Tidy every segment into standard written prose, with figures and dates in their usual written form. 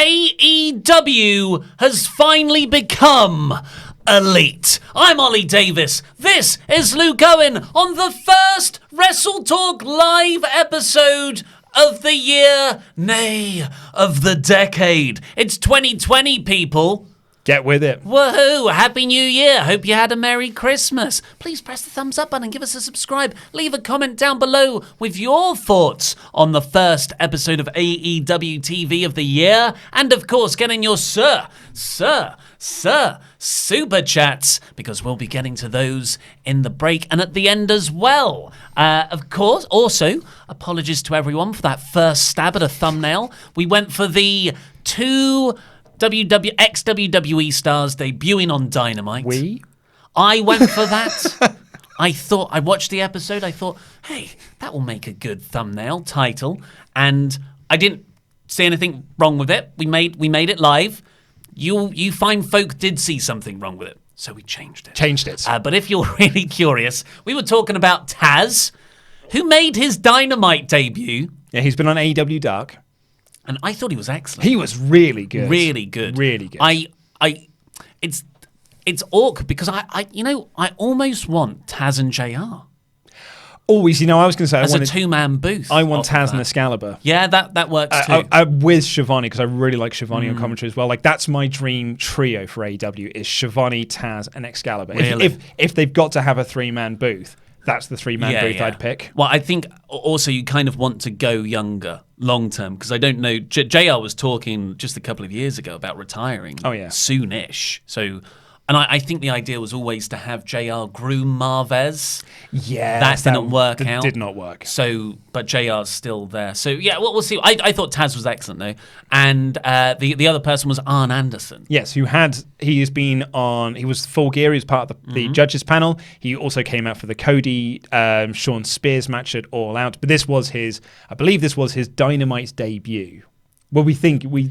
AEW has finally become elite. I'm Ollie Davis. This is Luke Owen on the first WrestleTalk live episode of the year, nay, of the decade. It's 2020, people. Get with it. Woohoo! Happy New Year! Hope you had a Merry Christmas. Please press the thumbs up button, give us a subscribe, leave a comment down below with your thoughts on the first episode of AEW TV of the year, and of course, get in your Sir, Super Chats, because we'll be getting to those in the break and at the end as well. Of course, also, apologies to everyone for that first stab at a thumbnail. We went for the two ex-WWE stars debuting on Dynamite. I went for that. I watched the episode, I thought, hey, that will make a good thumbnail title. And I didn't see anything wrong with it. We made it live. You fine folk did see something wrong with it. So we changed it. But if you're really curious, we were talking about Taz, who made his Dynamite debut. Yeah, he's been on AEW Dark. And I thought he was excellent. He was really good. Really good. Really good. It's awkward because I almost want Taz and JR. Always, I was going to say... As a two-man booth. I want Taz and Excalibur. Yeah, that works too. With Shivani, because I really like Shivani on commentary as well. Like, that's my dream trio for AEW, is Shivani, Taz, and Excalibur. Really? If they've got to have a three-man booth, that's the three-man booth I'd pick. Well, I think also you kind of want to go younger long-term, because I don't know... JR was talking just a couple of years ago about retiring. Oh, yeah. Soonish. So... And I think the idea was always to have JR groom Marvez. Yeah. That didn't work out. Did not work. So, but JR's still there. So, yeah, we'll see. I thought Taz was excellent, though. And the other person was Arn Anderson. Yes, he was full gear. He was part of the judges panel. He also came out for the Cody Sean Spears match at All Out. But I believe this was his Dynamite debut. Well, we think it was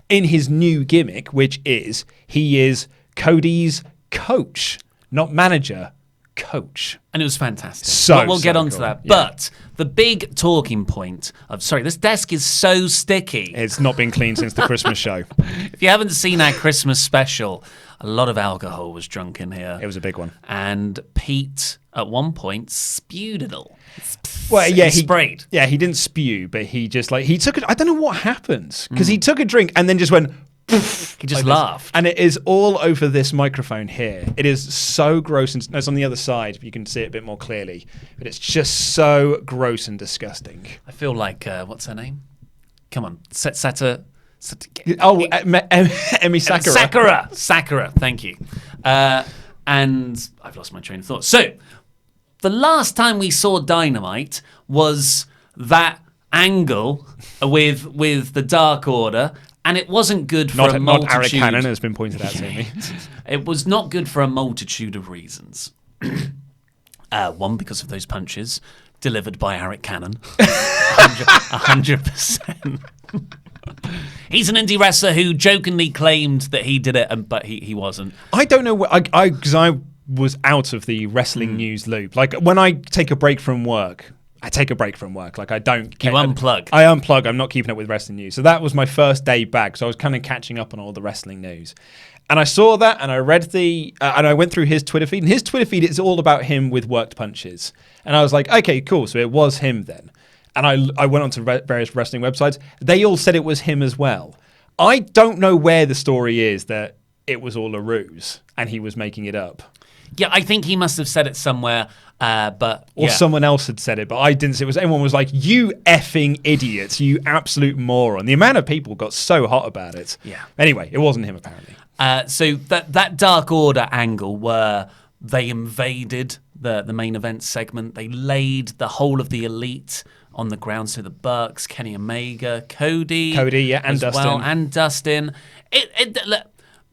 in his new gimmick, which is he is Cody's coach, not manager, coach, and it was fantastic. So we'll get onto cool. that. Yeah. But the big talking point of this desk is so sticky. It's not been cleaned since the Christmas show. If you haven't seen our Christmas special, a lot of alcohol was drunk in here. It was a big one, and Pete at one point spewed it all. Well, yeah, he sprayed. Yeah, he didn't spew, but he just he took it. I don't know what happened because he took a drink and then just went. He just laughed, and it is all over this microphone here. It is so gross, and it's on the other side. You can see it a bit more clearly, but it's just so gross and disgusting. I feel like what's her name? Come on, Sata. Emi Sakura. Sakura. Thank you. And I've lost my train of thought. So. The last time we saw Dynamite was that angle with the Dark Order, and it wasn't good for a multitude. Not Eric Cannon has been pointed out to me. It was not good for a multitude of reasons. One, because of those punches delivered by Eric Cannon. 100%. He's an indie wrestler who jokingly claimed that he did it, but he wasn't. I don't know because I was out of the wrestling news loop. Like when I take a break from work, Like I don't care. You unplug. I unplug. I'm not keeping up with wrestling news. So that was my first day back. So I was kind of catching up on all the wrestling news. And I saw that and I read and I went through his Twitter feed. And his Twitter feed is all about him with worked punches. And I was like, okay, cool. So it was him then. And I went onto various wrestling websites. They all said it was him as well. I don't know where the story is that it was all a ruse and he was making it up. Yeah, I think he must have said it somewhere, but or someone else had said it, but I didn't see it. Everyone was like, "You effing idiots! You absolute moron!" The amount of people got so hot about it. Yeah. Anyway, it wasn't him apparently. So that Dark Order angle where they invaded the main event segment, they laid the whole of the Elite on the ground. So the Bucks, Kenny Omega, Cody, yeah, and Dustin, and Dustin.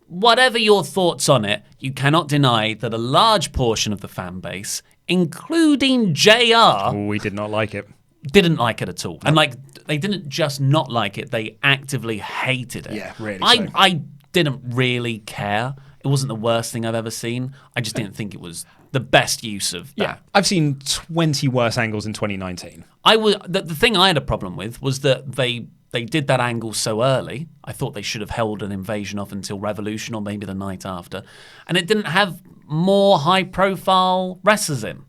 Whatever your thoughts on it, you cannot deny that a large portion of the fan base, including JR, we did not like it. Didn't like it at all. And they didn't just not like it, they actively hated it. Yeah, really. I didn't really care. It wasn't the worst thing I've ever seen. I just didn't think it was the best use of that. Yeah, I've seen 20 worse angles in 2019. The thing I had a problem with was that they did that angle so early. I thought they should have held an invasion off until Revolution or maybe the night after. And it didn't have more high-profile wrestlers in.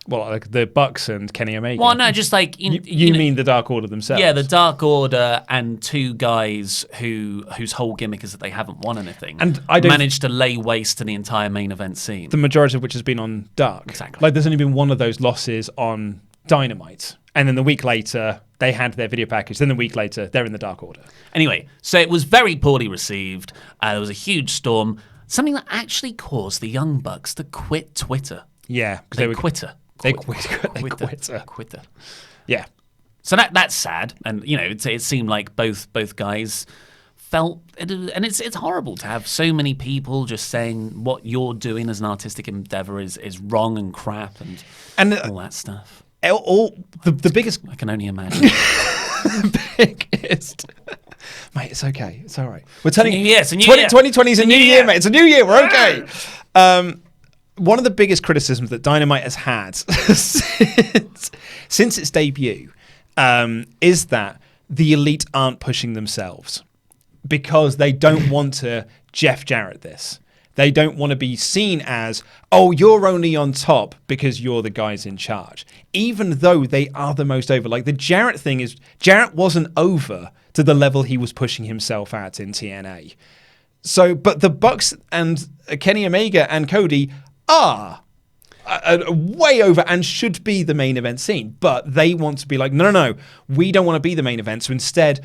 Well, like the Bucks and Kenny Omega. Well, no, just like... You mean the Dark Order themselves? Yeah, the Dark Order and two guys whose whole gimmick is that they haven't won anything. And I don't managed to lay waste to the entire main event scene. The majority of which has been on Dark. Exactly. Like, there's only been one of those losses on Dynamite. And then the week later, they had their video package. Then the week later, they're in the Dark Order. Anyway, so it was very poorly received. There was a huge storm. Something that actually caused the Young Bucks to quit Twitter. Yeah. They were quitter. They quitter. Yeah. So that's sad, and it seemed like both guys felt it, and it's horrible to have so many people just saying what you're doing as an artistic endeavor is wrong and crap and all that stuff. The biggest, I can only imagine. biggest. Mate, it's okay. It's all right. We're turning. It's a new year. 2020 is a new year, mate. It's a new year. We're okay. One of the biggest criticisms that Dynamite has had since its debut is that the Elite aren't pushing themselves because they don't want to Jeff Jarrett this. They don't want to be seen as, oh, you're only on top because you're the guys in charge, even though they are the most over. Like the Jarrett thing is, Jarrett wasn't over to the level he was pushing himself at in TNA. So, but the Bucks and Kenny Omega and Cody are way over and should be the main event scene, but they want to be like, no, we don't want to be the main event. So instead,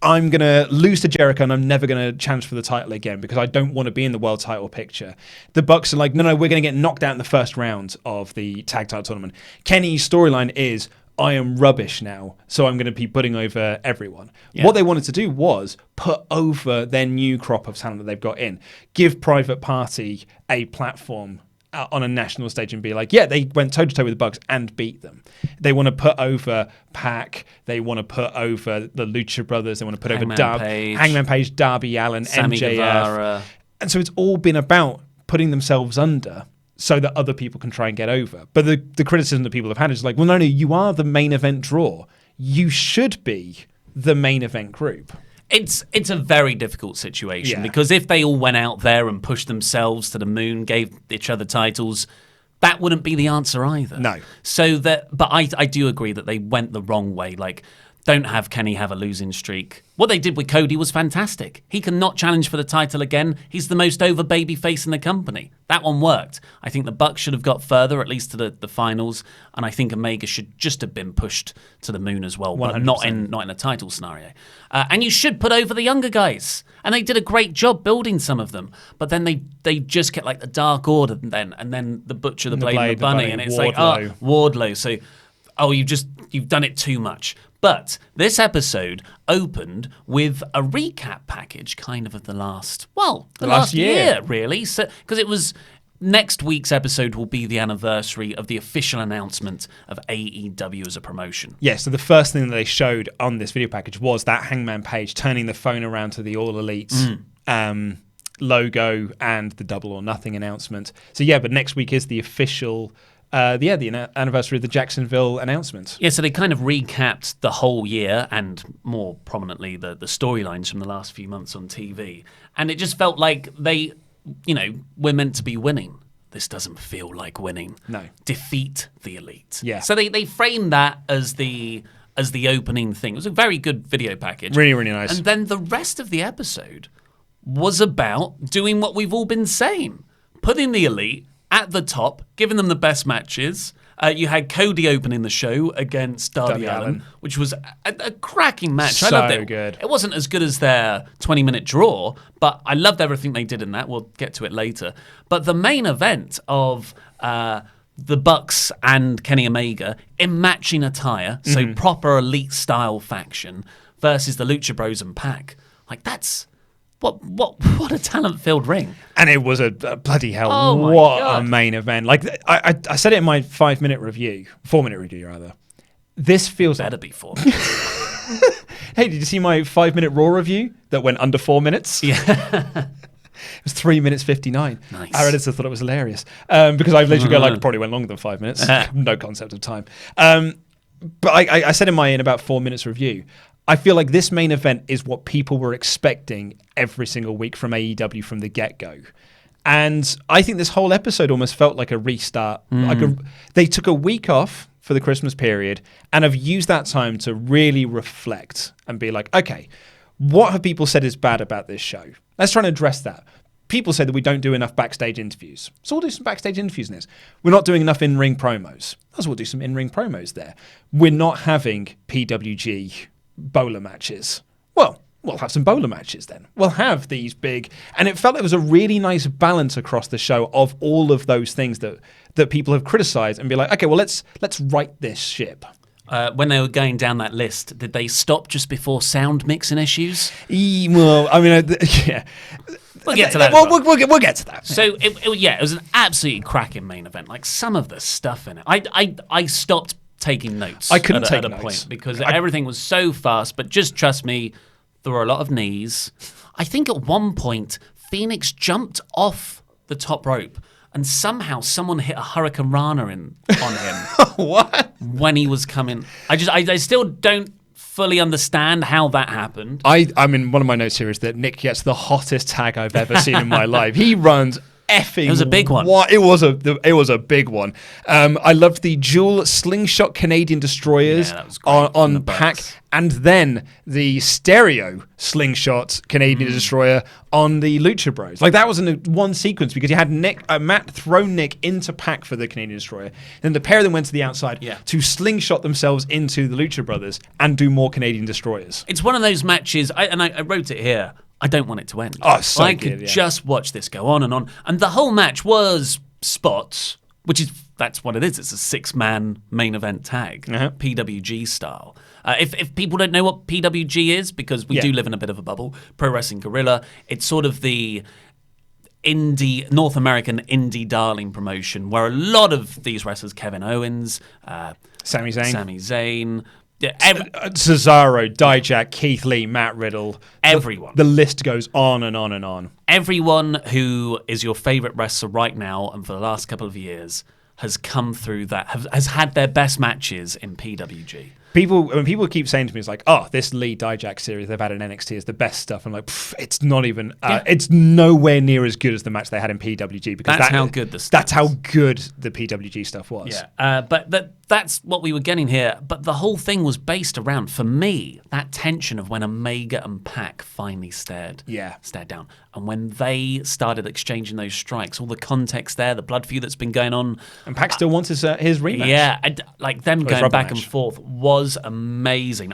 I'm going to lose to Jericho and I'm never going to challenge for the title again because I don't want to be in the world title picture. The Bucks are like, no, we're going to get knocked out in the first round of the tag title tournament. Kenny's storyline is, I am rubbish now, so I'm going to be putting over everyone. Yeah. What they wanted to do was put over their new crop of talent that they've got in, give Private Party a platform on a national stage and be like, yeah, they went toe-to-toe with the Bucks and beat them. They want to put over Pac. They want to put over the Lucha Brothers. They want to put over Hangman Page, Darby Allin, Sammy MJF. Guevara. And so it's all been about putting themselves under so that other people can try and get over. But the criticism that people have had is like, well, no, you are the main event draw. You should be the main event group. It's a very difficult situation because if they all went out there and pushed themselves to the moon, gave each other titles, that wouldn't be the answer either. No. But I do agree that they went the wrong way. Like, don't have Kenny have a losing streak. What they did with Cody was fantastic. He can not challenge for the title again. He's the most over baby face in the company. That one worked. I think the Bucks should have got further, at least to the finals, and I think Omega should just have been pushed to the moon as well, 100%. But not in a title scenario. And you should put over the younger guys. And they did a great job building some of them. But then they just get like the Dark Order and then the Butcher, the Blade, and the Bunny. And it's Wardlow. like, oh, Wardlow. So, you've done it too much. But this episode opened with a recap package kind of the last year, really. So, because it was next week's episode will be the anniversary of the official announcement of AEW as a promotion. Yeah, so the first thing that they showed on this video package was that Hangman Page turning the phone around to the All Elites logo and the Double or Nothing announcement. So yeah, but next week is the official the anniversary of the Jacksonville announcement. Yeah, so they kind of recapped the whole year and more prominently the storylines from the last few months on TV. And it just felt like we're meant to be winning. This doesn't feel like winning. No. Defeat the Elite. Yeah. So they framed that as the opening thing. It was a very good video package. Really, really nice. And then the rest of the episode was about doing what we've all been saying. Putting the Elite at the top, giving them the best matches. You had Cody opening the show against Darby Allin, which was a cracking match. So I loved it. Good. It wasn't as good as their 20-minute draw, but I loved everything they did in that. We'll get to it later. But the main event of the Bucks and Kenny Omega in matching attire, so proper Elite-style faction, versus the Lucha Bros and Pac. Like, that's... What a talent-filled ring. And it was a bloody hell, God. A main event. Like, I said it in my 4-minute review, rather. This feels... Better be 4 minutes. Hey, did you see my 5-minute Raw review that went under 4 minutes? Yeah. It was 3 minutes 59. Nice. Our editor thought it was hilarious because I literally go like, probably went longer than 5 minutes. No concept of time. But I said in about 4 minutes review, I feel like this main event is what people were expecting every single week from AEW from the get-go. And I think this whole episode almost felt like a restart. They took a week off for the Christmas period and have used that time to really reflect and be like, okay, what have people said is bad about this show? Let's try and address that. People say that we don't do enough backstage interviews. So we'll do some backstage interviews in this. We're not doing enough in-ring promos. So we'll do some in-ring promos there. We're not having PWG bowler matches. Well, we'll have some bowler matches then. We'll have these big... And it felt like it was a really nice balance across the show of all of those things that people have criticized and be like, okay, well, let's right this ship. When they were going down that list, did they stop just before sound mixing issues? Well, I mean, yeah. We'll get to that. We'll get to that. So, it was an absolutely cracking main event. Like, some of the stuff in it. I stopped taking notes. I couldn't take at a notes. point because everything was so fast. But just trust me, there were a lot of knees. I think at one point, Phoenix jumped off the top rope and somehow someone hit a Hurricane Rana on him. What? When he was coming. I still don't fully understand how that happened. I mean, one of my notes here is that Nick gets the hottest tag I've ever seen in my life. He runs effing. It was a big one. It was a big one. I loved the dual slingshot Canadian destroyers on Pac, and then the stereo slingshot Canadian destroyer on the Lucha Bros. Like, that was in one sequence because you had Matt throw Nick into Pac for the Canadian destroyer, then the pair of them went to the outside to slingshot themselves into the Lucha Brothers and do more Canadian destroyers. It's one of those matches, I wrote it here. I don't want it to end. Oh, so I could just watch this go on. And the whole match was spots, that's what it is. It's a 6-man main event tag, PWG style. If people don't know what PWG is, because we do live in a bit of a bubble, Pro Wrestling Guerrilla, it's sort of the North American indie darling promotion where a lot of these wrestlers, Kevin Owens, Sami Zayn, Cesaro, Dijak, Keith Lee, Matt Riddle. Everyone. The list goes on and on and on. Everyone who is your favorite wrestler right now and for the last couple of years has come through that, has had their best matches in PWG. When people keep saying to me, it's like, oh, this Lee Dijak series they've had in NXT is the best stuff. I'm like, it's not even, it's nowhere near as good as the match they had in PWG. Because that's how good the PWG stuff was. Yeah, but that's what we were getting here. But the whole thing was based around, for me, that tension of when Omega and Pac finally stared down. And when they started exchanging those strikes, all the context there, the blood feud that's been going on. And Pac still wants his rematch. Yeah, like them going back and forth was amazing.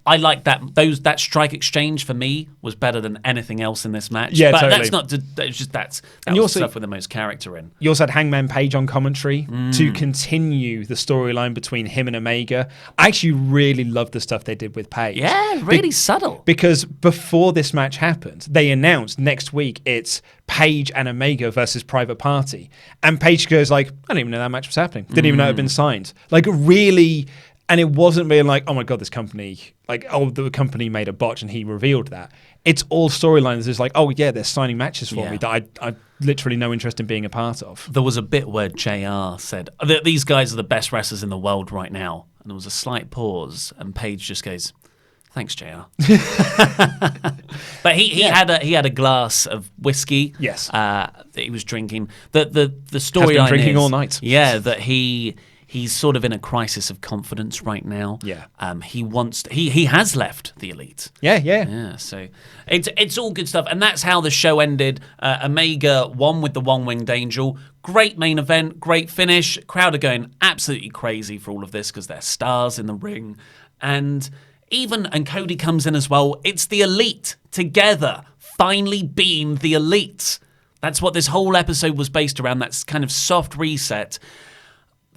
I like that strike exchange for me was better than anything else in this match. Yeah, but totally. That was stuff with the most character in. You also had Hangman Page on commentary to continue the storyline between him and Omega. I actually really loved the stuff they did with Page. Yeah, really subtle. Because before this match happened, they announced next week it's Page and Omega versus Private Party. And Page goes like, I didn't even know that match was happening. Didn't even know it had been signed. Like, really... And it wasn't being like, oh my God, this company, like, oh, the company made a botch and he revealed that. It's all storylines. It's like, oh yeah, they're signing matches for me that I literally no interest in being a part of. There was a bit where JR said, these guys are the best wrestlers in the world right now. And there was a slight pause and Paige just goes, thanks, JR. But he had a glass of whiskey. Yes. That he was drinking. The storyline Has been drinking is, all night. Yeah, that he's sort of in a crisis of confidence right now. Yeah. He has left the Elite. Yeah. So it's all good stuff, and that's how the show ended. Omega won with the One-Winged Angel. Great main event, great finish. Crowd are going absolutely crazy for all of this because they're stars in the ring, and Cody comes in as well. It's the Elite together, finally being the Elite. That's what this whole episode was based around. That's kind of soft reset,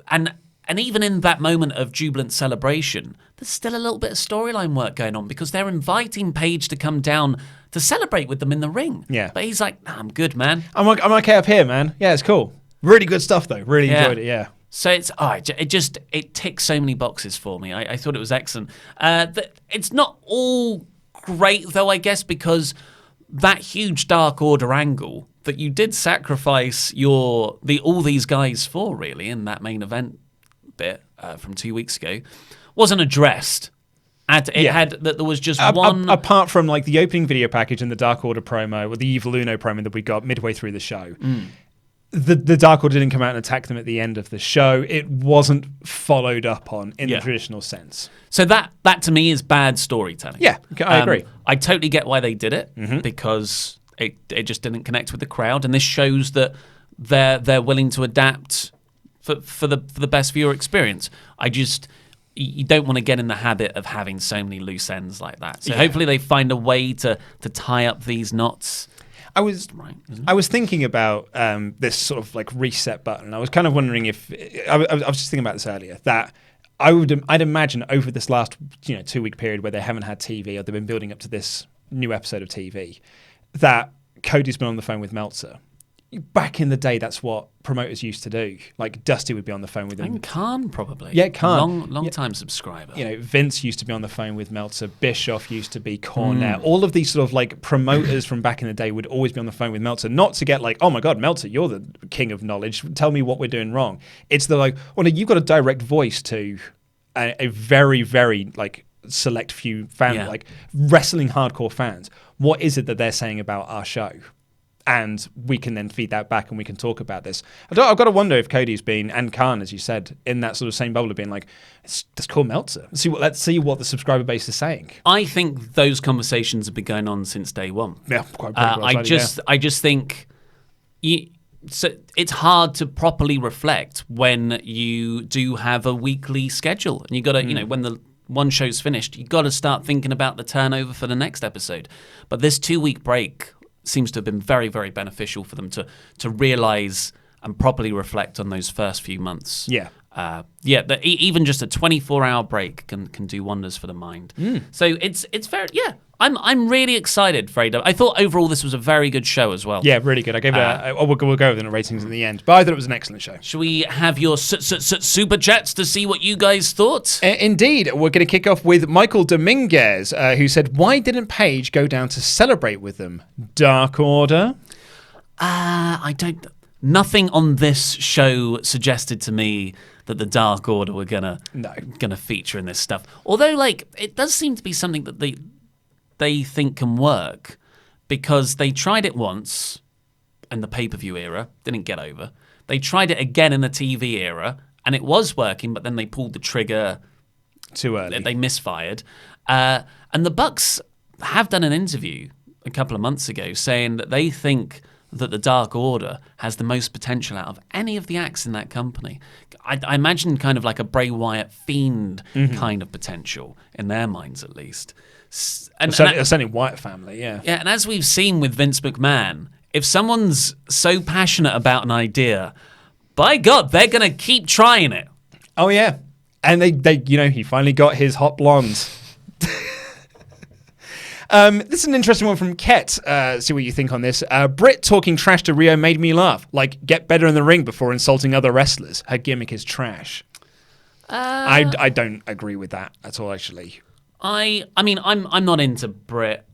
and even in that moment of jubilant celebration, there's still a little bit of storyline work going on because they're inviting Paige to come down to celebrate with them in the ring. Yeah. But he's like, nah, I'm good, man. I'm okay up here, man. Yeah, it's cool. Really good stuff, though. Really enjoyed it, yeah. So it ticks so many boxes for me. I thought it was excellent. It's not all great, though, I guess, because that huge Dark Order angle that you did sacrifice all these guys for, really, in that main event bit from 2 weeks ago, wasn't addressed. There was just one. Apart from like the opening video package and the Dark Order promo, or the Evil Uno promo that we got midway through the show. The Dark Order didn't come out and attack them at the end of the show. It wasn't followed up on in the traditional sense. So that to me is bad storytelling. Yeah, I agree. I totally get why they did it, because it just didn't connect with the crowd, and this shows that they're willing to adapt for the best viewer experience. You don't want to get in the habit of having so many loose ends like that. So hopefully they find a way to tie up these knots. I was thinking about this sort of like reset button. I was kind of wondering if I was just thinking about this earlier, that I'd imagine over this last 2 week period where they haven't had TV, or they've been building up to this new episode of TV, that Cody's been on the phone with Meltzer. Back in the day, that's what promoters used to do. Like Dusty would be on the phone with him. And Khan, probably. Yeah, Khan. Long time subscriber. Vince used to be on the phone with Meltzer. Bischoff used to be. Cornette. All of these sort of like promoters from back in the day would always be on the phone with Meltzer. Not to get like, oh my God, Meltzer, you're the king of knowledge. Tell me what we're doing wrong. It's the like, well, no, you've got a direct voice to a very, very like select few fans, like wrestling hardcore fans. What is it that they're saying about our show? And we can then feed that back and we can talk about this. I've got to wonder if Cody's been, and Khan, as you said, in that sort of same bubble of being like, let's call Meltzer. Let's see what the subscriber base is saying. I think those conversations have been going on since day one. Yeah, quite I just think it's hard to properly reflect when you do have a weekly schedule. And you got to, when the one show's finished, you got to start thinking about the turnover for the next episode. But this 2 week break seems to have been very, very beneficial for them to realize and properly reflect on those first few months. Yeah. Even just a 24-hour break can do wonders for the mind. So it's very, I'm really excited for AEW. I thought overall this was a very good show as well. Yeah, really good. I gave it we'll go over the ratings in the end, but I thought it was an excellent show. Should we have your super chats to see what you guys thought? Indeed. We're going to kick off with Michael Dominguez, who said, why didn't Paige go down to celebrate with them? Dark Order? Nothing on this show suggested to me that the Dark Order were gonna feature in this stuff. Although, like, it does seem to be something that they think can work, because they tried it once in the pay-per-view era, didn't get over. They tried it again in the TV era, and it was working, but then they pulled the trigger too early. They misfired. And the Bucks have done an interview a couple of months ago saying that they think that the Dark Order has the most potential out of any of the acts in that company. I imagine kind of like a Bray Wyatt Fiend kind of potential in their minds, at least. Certainly Wyatt family, yeah. Yeah, and as we've seen with Vince McMahon, if someone's so passionate about an idea, by God, they're going to keep trying it. Oh, yeah. And they he finally got his hot blonde. This is an interesting one from Ket. See what you think on this. Britt talking trash to Rio made me laugh. Like, get better in the ring before insulting other wrestlers. Her gimmick is trash. I don't agree with that at all, actually. I mean, I'm not into Britt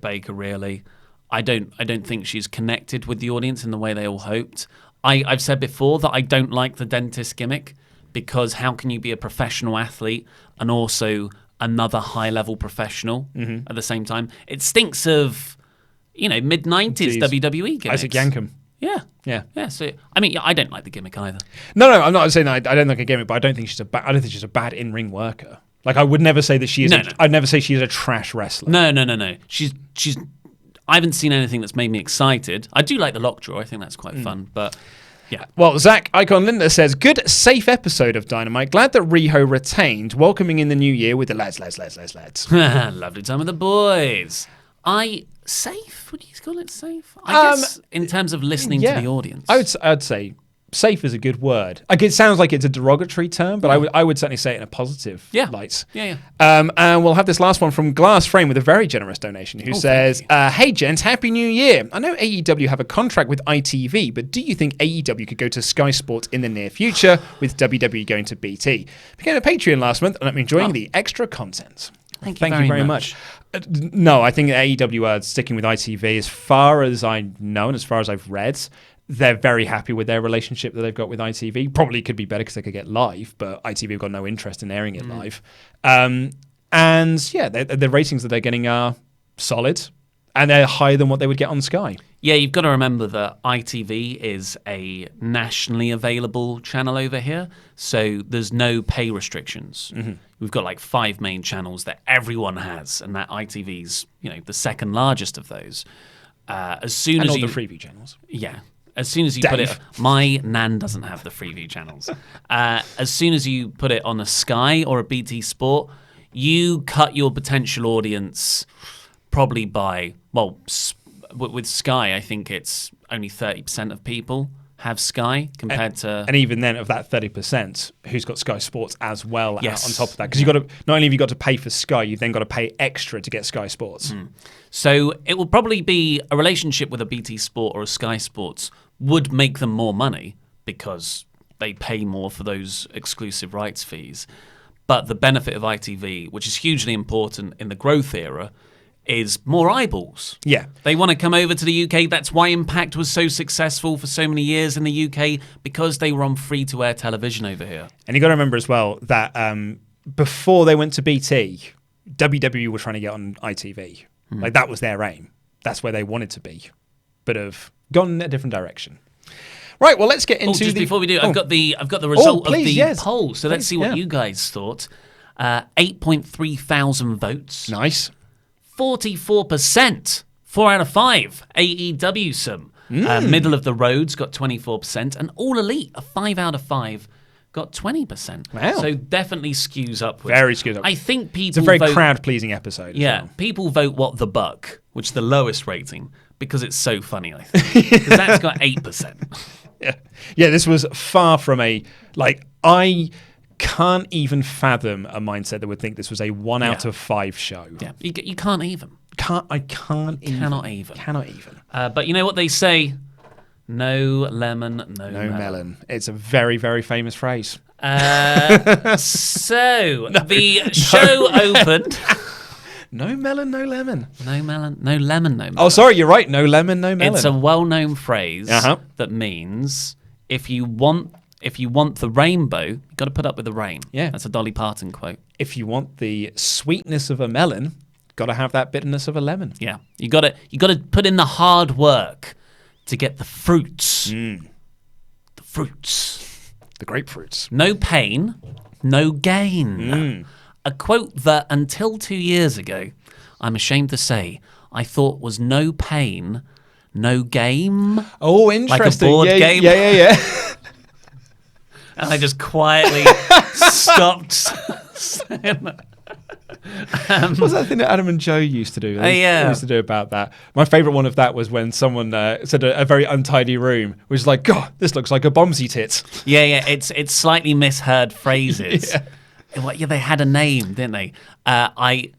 Baker, really. I don't think she's connected with the audience in the way they all hoped. I've said before that I don't like the dentist gimmick, because how can you be a professional athlete and also another high-level professional at the same time? It stinks of, mid-90s WWE gimmicks. Isaac Yankem. Yeah. So I mean, I don't like the gimmick either. No, I'm not saying that I don't like a gimmick, but I don't think she's a bad in-ring worker. Like, I would never say that she is. I'd never say she is a trash wrestler. No. She's. I haven't seen anything that's made me excited. I do like the lockjaw. I think that's quite fun, but. Yeah. Well, Zach Icon Linda says, good, safe episode of Dynamite. Glad that Riho retained. Welcoming in the new year with the lads. Lovely time with the boys. Safe? Would you call it safe? I guess in terms of listening to the audience. I'd say safe is a good word. Like, it sounds like it's a derogatory term, but I would certainly say it in a positive light. Yeah. And we'll have this last one from Glass Frame with a very generous donation, who says, hey gents, Happy New Year. I know AEW have a contract with ITV, but do you think AEW could go to Sky Sports in the near future, with WWE going to BT? Became a Patreon last month, and I'm enjoying the extra content. Thank you very much. No, I think AEW are sticking with ITV. As far as I know and as far as I've read, they're very happy with their relationship that they've got with ITV. Probably could be better because they could get live, but ITV have got no interest in airing it live. And yeah, the ratings that they're getting are solid, and they're higher than what they would get on Sky. Yeah, you've got to remember that ITV is a nationally available channel over here, so there's no pay restrictions. We've got like 5 main channels that everyone has, and that ITV's the second largest of those. As soon And as all you the freeview channels. Yeah. As soon as you put it, my nan doesn't have the freeview channels. As soon as you put it on a Sky or a BT Sport, you cut your potential audience probably by, with Sky, I think it's only 30% of people have Sky compared to... And even then, of that 30%, who's got Sky Sports as well Yes. on top of that? Because you've got to, not only have you got to pay for Sky, you've then got to pay extra to get Sky Sports. So it will probably be a relationship with a BT Sport or a Sky Sports would make them more money because they pay more for those exclusive rights fees. But the benefit of ITV, which is hugely important in the growth era, is more eyeballs. Yeah. They want to come over to the UK. That's why Impact was so successful for so many years in the UK, because they were on free-to-air television over here. And you got to remember as well that before they went to BT, WWE were trying to get on ITV. Like that was their aim. That's where they wanted to be, but have gone in a different direction. Right. Well, let's get into before we do, I've got the result of the poll. So let's see what yeah. you guys thought. 8.3 thousand votes. Nice. 44%. 4 out of 5. AEW some. Middle of the Roads got 24%, and All Elite, a 5 out of 5. Got 20%. Wow. So definitely skews upwards. Very skewed up. I think people It's a very vote, crowd-pleasing episode. Yeah, as well. people vote What the Buck, which is the lowest rating, because it's so funny, I think. Because that's got 8%. Yeah, this was far from I can't even fathom a mindset that would think this was a 1 out of 5 show. Yeah, you can't even. Cannot even. But you know what they say? No lemon, no melon. It's a very, very famous phrase. So the show opened. No melon, no lemon. No melon, no lemon, no melon. Oh, sorry, you're right. No lemon, no melon. It's a well-known phrase that means if you want the rainbow, you've got to put up with the rain. Yeah. That's a Dolly Parton quote. If you want the sweetness of a melon, got to have that bitterness of a lemon. Yeah. You got to put in the hard work to get the fruits. The fruits. The grapefruits. No pain, no gain. A quote that until 2 years ago, I'm ashamed to say, I thought was no pain, no game. Oh, interesting. Like a board game. Yeah. And I just quietly stopped saying that. What was that thing that Adam and Joe used to do? They used to do about that. My favourite one of that was when someone said a very untidy room, which was like, God, this looks like a Bombsy tit. Yeah. It's slightly misheard phrases. Yeah, they had a name, didn't they? I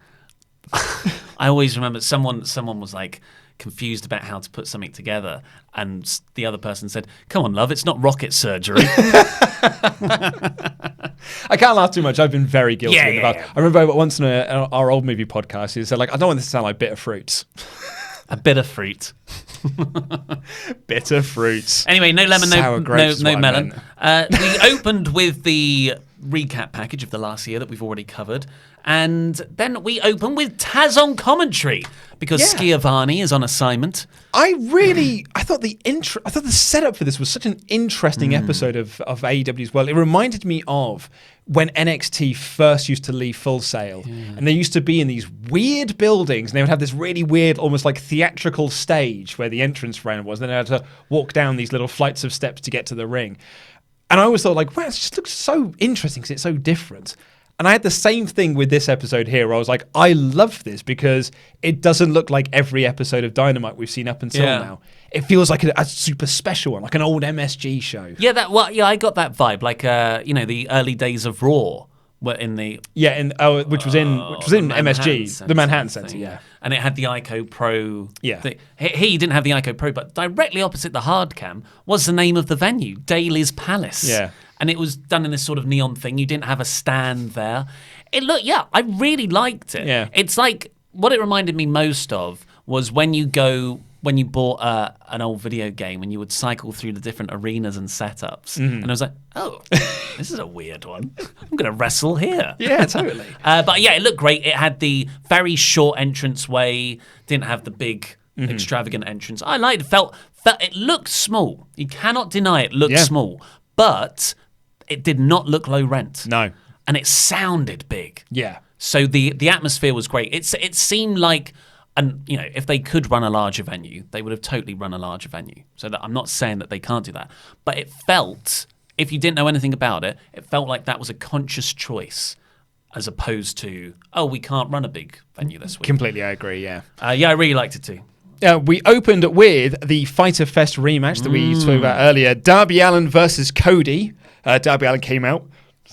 always remember someone was like confused about how to put something together, and the other person said, "Come on, love, it's not rocket surgery." I can't laugh too much. I've been very guilty. Yeah. I remember once in our old movie podcast, he said, I don't want this to sound like bitter fruits. A bitter fruit. Bitter fruits. Anyway, no lemon, Sour grapes no melon. We opened with the recap package of the last year that we've already covered, and then we open with Taz on commentary because Schiavone is on assignment. I thought the setup for this was such an interesting episode of AEW as well. It reminded me of when NXT first used to leave Full Sail, and they used to be in these weird buildings, and they would have this really weird, almost like theatrical stage where the entrance ramp was, and then they had to walk down these little flights of steps to get to the ring. And I always thought, wow, it just looks so interesting because it's so different. And I had the same thing with this episode here, where I was like, I love this because it doesn't look like every episode of Dynamite we've seen up until now. It feels like a super special one, like an old MSG show. Yeah, I got that vibe, like the early days of Raw. Were in the which was in MSG, the Manhattan Center, yeah, and it had the Ico Pro. Yeah, he didn't have the Ico Pro, but directly opposite the hard cam was the name of the venue, Daly's Palace. Yeah, and it was done in this sort of neon thing. You didn't have a stand there. I really liked it. Yeah. It's like, what it reminded me most of was when you bought an old video game and you would cycle through the different arenas and setups. And I was like, oh, this is a weird one. I'm going to wrestle here. Yeah, totally. But yeah, it looked great. It had the very short entranceway, didn't have the big extravagant entrance. I liked it. Felt it looked small. You cannot deny it looked small, but it did not look low rent. No. And it sounded big. Yeah. So the atmosphere was great. It seemed like, and if they could run a larger venue, they would have totally run a larger venue. So that I'm not saying that they can't do that, but it felt, if you didn't know anything about it, it felt like that was a conscious choice, as opposed to, oh, we can't run a big venue this week. Completely, I agree. Yeah. Yeah, I really liked it too. We opened with the Fighter Fest rematch that we spoke about earlier. Darby Allin versus Cody. Darby Allin came out,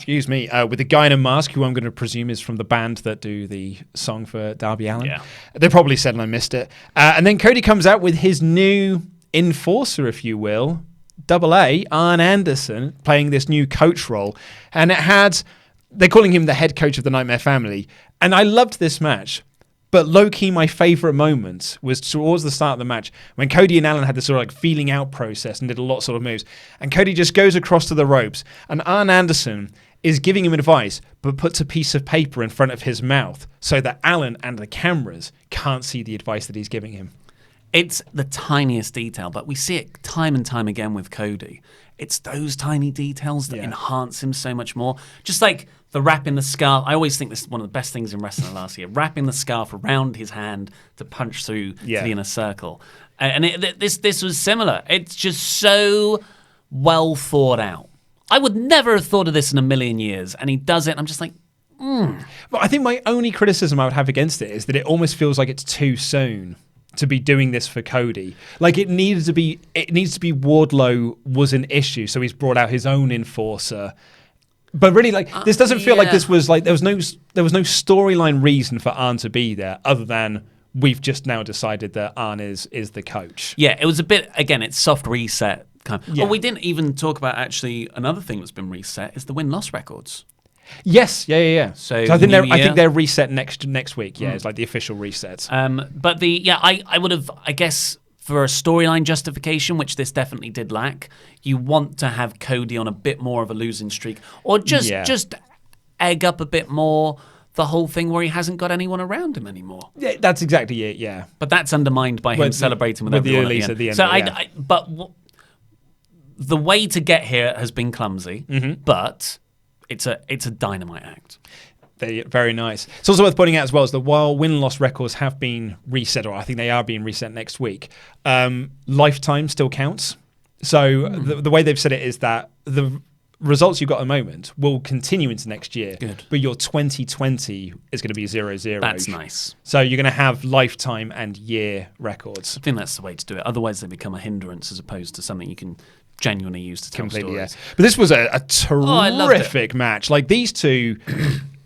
with a guy in a mask who I'm going to presume is from the band that do the song for Darby Allin. Yeah. They probably said and I missed it. And then Cody comes out with his new enforcer, if you will, AA, Arn Anderson, playing this new coach role. And they're calling him the head coach of the Nightmare Family. And I loved this match. But low-key, my favourite moment was towards the start of the match when Cody and Allin had this sort of like feeling out process and did a lot of sort of moves. And Cody just goes across to the ropes and Arn Anderson is giving him advice but puts a piece of paper in front of his mouth so that Allin and the cameras can't see the advice that he's giving him. It's the tiniest detail, but we see it time and time again with Cody. It's those tiny details that enhance him so much more. Just like the wrapping the scarf. I always think this is one of the best things in wrestling last year. Wrapping the scarf around his hand to punch through to the inner circle. And this was similar. It's just so well thought out. I would never have thought of this in a million years. And he does it, and I'm just like, But I think my only criticism I would have against it is that it almost feels like it's too soon to be doing this for Cody. Like it needs to be Wardlow was an issue, so he's brought out his own enforcer. But really, like this doesn't feel like this was like there was no storyline reason for Arn to be there other than we've just now decided that Arn is the coach. Yeah, it was a bit, again, it's soft reset kind of. Yeah. Oh, we didn't even talk about actually another thing that's been reset is the win-loss records. Yes, yeah. So I think they're reset next week. Yeah, it's like the official reset. But I would have, I guess, for a storyline justification, which this definitely did lack, you want to have Cody on a bit more of a losing streak, or just egg up a bit more the whole thing where he hasn't got anyone around him anymore. Yeah, that's exactly it. Yeah, but that's undermined by him celebrating with everyone the at the end. So the way to get here has been clumsy, but it's a Dynamite act. Very nice. It's also worth pointing out as well is that while win-loss records have been reset, or I think they are being reset next week, lifetime still counts. So the way they've said it is that the results you've got at the moment will continue into next year. Good. But your 2020 is going to be 0-0. That's nice. So you're going to have lifetime and year records. I think that's the way to do it. Otherwise, they become a hindrance as opposed to something you can genuinely use to tell Completely, stories. yeah. But this was a terrific match. Like these two...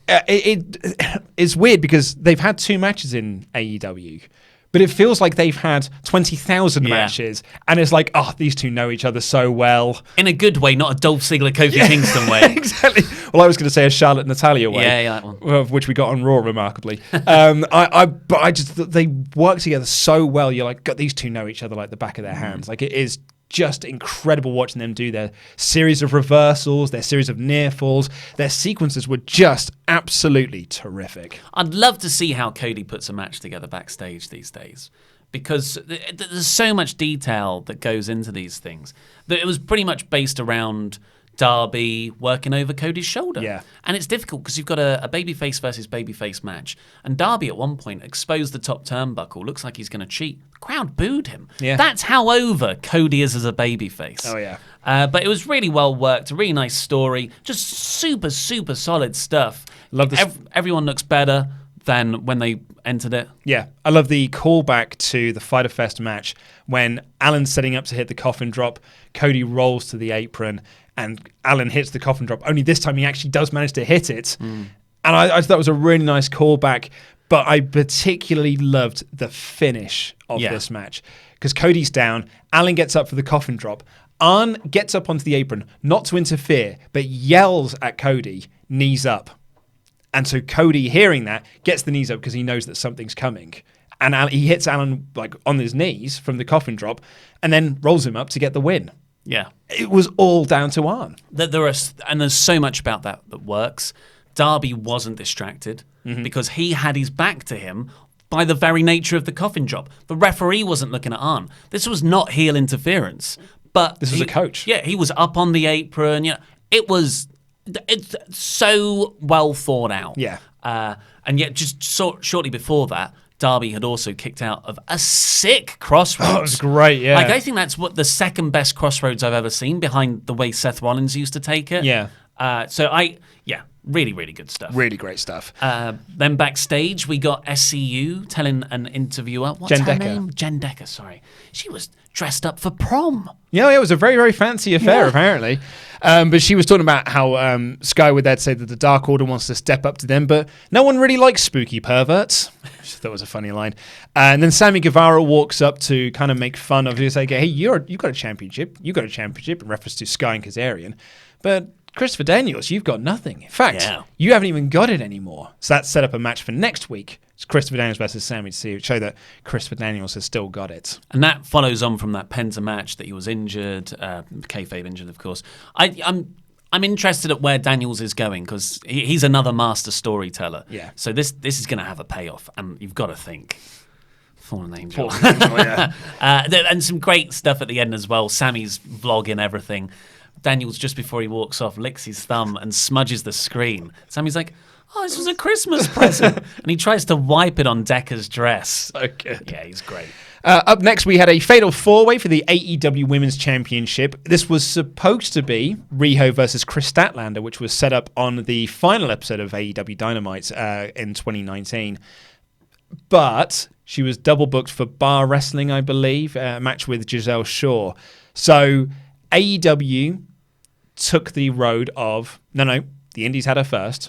it's weird because they've had 2 matches in AEW, but it feels like they've had 20,000 matches, and it's like, oh, these two know each other so well. In a good way, not a Dolph Ziggler, Kofi Kingston way. Exactly. Well, I was going to say a Charlotte Natalia way. Yeah, that one. Of which we got on Raw, remarkably. They work together so well. You're like, God, these two know each other like the back of their hands. Like, it is just incredible watching them do their series of reversals, their series of near falls. Their sequences were just absolutely terrific. I'd love to see how Cody puts a match together backstage these days, because there's so much detail that goes into these things. That it was pretty much based around Darby working over Cody's shoulder. Yeah. And it's difficult because you've got a babyface versus babyface match. And Darby at one point exposed the top turnbuckle. Looks like he's going to cheat. The crowd booed him. Yeah. That's how over Cody is as a babyface. Oh, yeah. But it was really well worked. A really nice story. Just super, super solid stuff. Love this. Everyone looks better than when they entered it. Yeah, I love the callback to the Fighter Fest match when Alan's setting up to hit the coffin drop. Cody rolls to the apron and Alan hits the coffin drop. Only this time he actually does manage to hit it. And I thought it was a really nice callback, but I particularly loved the finish of this match because Cody's down, Alan gets up for the coffin drop. Arn gets up onto the apron, not to interfere, but yells at Cody, knees up. And so Cody, hearing that, gets the knees up because he knows that something's coming. And he hits Alan like on his knees from the coffin drop and then rolls him up to get the win. Yeah. It was all down to Arn. There's so much about that works. Darby wasn't distracted because he had his back to him by the very nature of the coffin drop. The referee wasn't looking at Arn. This was not heel interference. But this was a coach. Yeah, he was up on the apron. Yeah, it's so well thought out. Yeah. And yet just shortly before that, Darby had also kicked out of a sick crossroads. Oh, it was great, yeah. Like, I think that's the second best crossroads I've ever seen behind the way Seth Rollins used to take it. Yeah. Really, really good stuff. Really great stuff. Then backstage, we got SCU telling an interviewer, what's Jen her Decker. name? Jen Decker, sorry. She was dressed up for prom. Yeah, it was a very, very fancy affair, apparently. But she was talking about how Sky would there say that the Dark Order wants to step up to them, but no one really likes spooky perverts. Which I thought was a funny line. And then Sammy Guevara walks up to kind of make fun of it. He's like, hey, you got a championship. You got a championship in reference to Sky and Kazarian. But Christopher Daniels, you've got nothing. In fact, you haven't even got it anymore. So that set up a match for next week. It's Christopher Daniels versus Sammy to show that Christopher Daniels has still got it. And that follows on from that Penta match that he was injured, kayfabe injured, of course. I'm interested at where Daniels is going because he's another master storyteller. Yeah. So this is going to have a payoff, and you've got to think. Fallen Angel. Yeah. And some great stuff at the end as well. Sammy's vlogging everything. Daniels, just before he walks off, licks his thumb and smudges the screen. Sammy's like, oh, this was a Christmas present. And he tries to wipe it on Decker's dress. So good. Yeah, he's great. Up next, we had a fatal four-way for the AEW Women's Championship. This was supposed to be Riho versus Chris Statlander, which was set up on the final episode of AEW Dynamite in 2019. But she was double booked for Bar Wrestling, I believe, a match with Giselle Shaw. So AEW took the road of, no, the Indies had her first.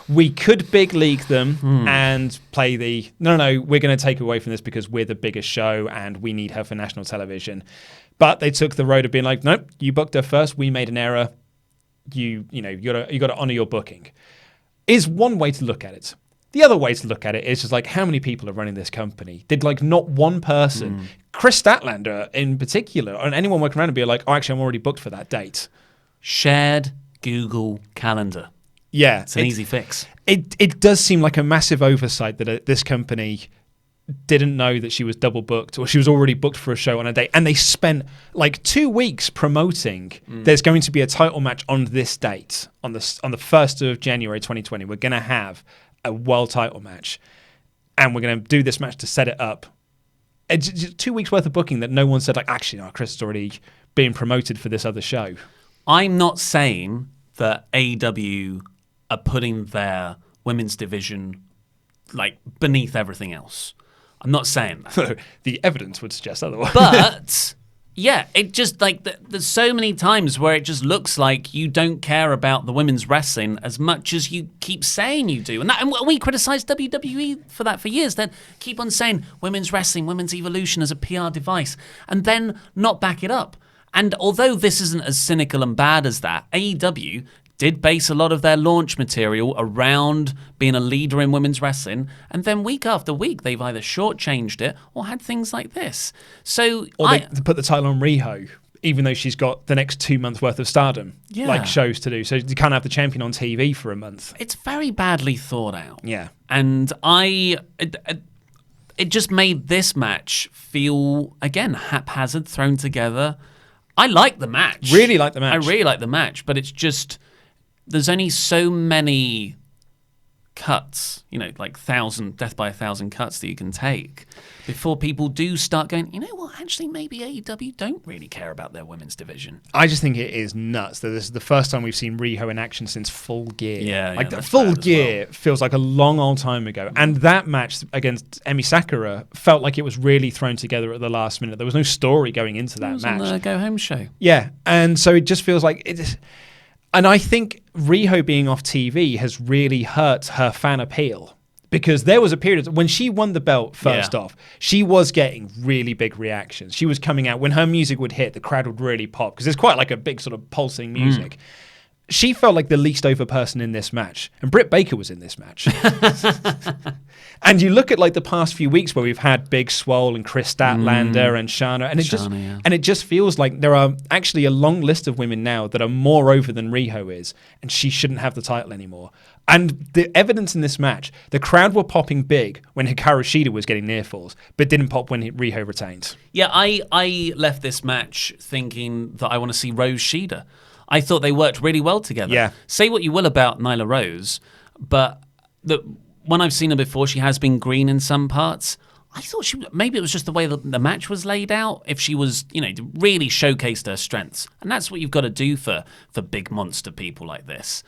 We could big league them and play no, we're going to take away from this because we're the biggest show and we need her for national television. But they took the road of being like, nope, you booked her first. We made an error. You got to honor your booking. Is one way to look at it. The other way to look at it is just like how many people are running this company. Did like not one person, Chris Statlander in particular, or anyone working around and be like, oh, actually, I'm already booked for that date. Shared Google Calendar. Yeah. It's an easy fix. It does seem like a massive oversight that this company didn't know that she was double booked or she was already booked for a show on a date. And they spent like 2 weeks promoting there's going to be a title match on this date, on the 1st of January 2020. We're going to have a world title match and we're going to do this match to set it up. It's 2 weeks worth of booking that no one said like, actually, no, Chris is already being promoted for this other show. I'm not saying that AEW are putting their women's division like beneath everything else. I'm not saying that. The evidence would suggest otherwise. But yeah, it just like there's so many times where it just looks like you don't care about the women's wrestling as much as you keep saying you do. And we criticized WWE for that for years. That keep on saying women's wrestling, women's evolution as a PR device, and then not back it up. And although this isn't as cynical and bad as that, AEW did base a lot of their launch material around being a leader in women's wrestling, and then week after week they've either shortchanged it or had things like this. So, or they put the title on Riho, even though she's got the next 2 months worth of stardom, like shows to do. So you can't have the champion on TV for a month. It's very badly thought out. Yeah, and it just made this match feel again haphazard, thrown together. I like the match. Really like the match. I really like the match, but it's just there's only so many cuts, like death by 1,000 cuts that you can take before people do start going, you know what, actually maybe AEW don't really care about their women's division. I just think it is nuts that this is the first time we've seen Riho in action since Full Gear. Yeah, like the Full Gear feels like a long old time ago. And that match against Emi Sakura felt like it was really thrown together at the last minute. There was no story going into that match. On the Go Home show. Yeah, and so it just feels like it. And I think Riho being off TV has really hurt her fan appeal because there was a period when she won the belt first off, she was getting really big reactions. She was coming out when her music would hit, the crowd would really pop because it's quite like a big sort of pulsing music. she felt like the least over person in this match, and Britt Baker was in this match. And you look at like the past few weeks where we've had Big Swole and Chris Statlander and Shana, and it just feels like there are actually a long list of women now that are more over than Riho is, and she shouldn't have the title anymore. And the evidence in this match, the crowd were popping big when Hikaru Shida was getting near falls, but didn't pop when Riho retained. Yeah, I left this match thinking that I want to see Rose Shida. I thought they worked really well together. Yeah. Say what you will about Nyla Rose, but when I've seen her before, she has been green in some parts. I thought maybe it was just the way the match was laid out. If she was, really showcased her strengths, and that's what you've got to do for big monster people like this.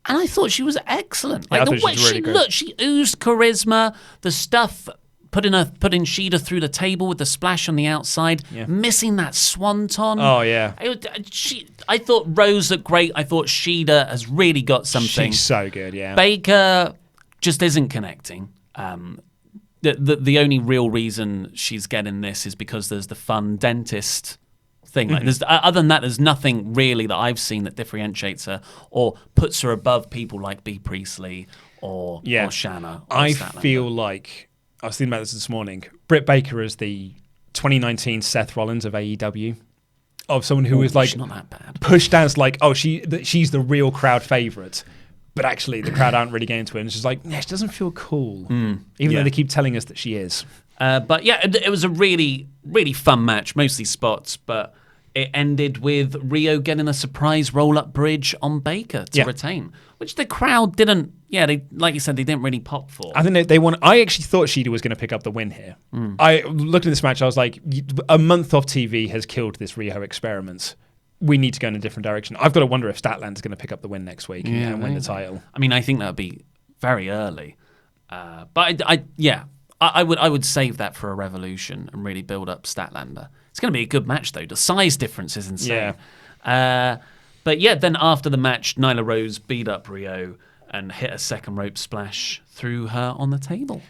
And I thought she was excellent. Yeah, like the way she looked, she oozed charisma. The stuff putting Shida through the table with the splash on the outside, missing that swanton. Oh yeah. I thought Rose looked great. I thought Shida has really got something. She's so good. Yeah. Baker just isn't connecting. The only real reason she's getting this is because there's the fun dentist thing. Like, other than that, there's nothing really that I've seen that differentiates her or puts her above people like Bea Priestley or Shanna. Or I Statlander. feel like, I was thinking about this morning, Britt Baker is the 2019 Seth Rollins of AEW. Of someone who is like not that bad. Pushed down, like, she's the real crowd favourite. But actually, the crowd aren't really getting into it. And it's just like, she doesn't feel cool. Even though they keep telling us that she is. But yeah, it was a really, really fun match, mostly spots. But it ended with Rio getting a surprise roll-up bridge on Baker to retain, which the crowd didn't, they, like you said, they didn't really pop for. I think I actually thought Shida was going to pick up the win here. I looked at this match, I was like, a month off TV has killed this Rio experiment. We need to go in a different direction. I've got to wonder if Statland's going to pick up the win next week and win the title. I mean, I think that would be very early. But I would save that for a Revolution and really build up Statlander. It's going to be a good match, though. The size difference is insane. Yeah. But yeah, then after the match, Nyla Rose beat up Rio and hit a second rope splash through her on the table.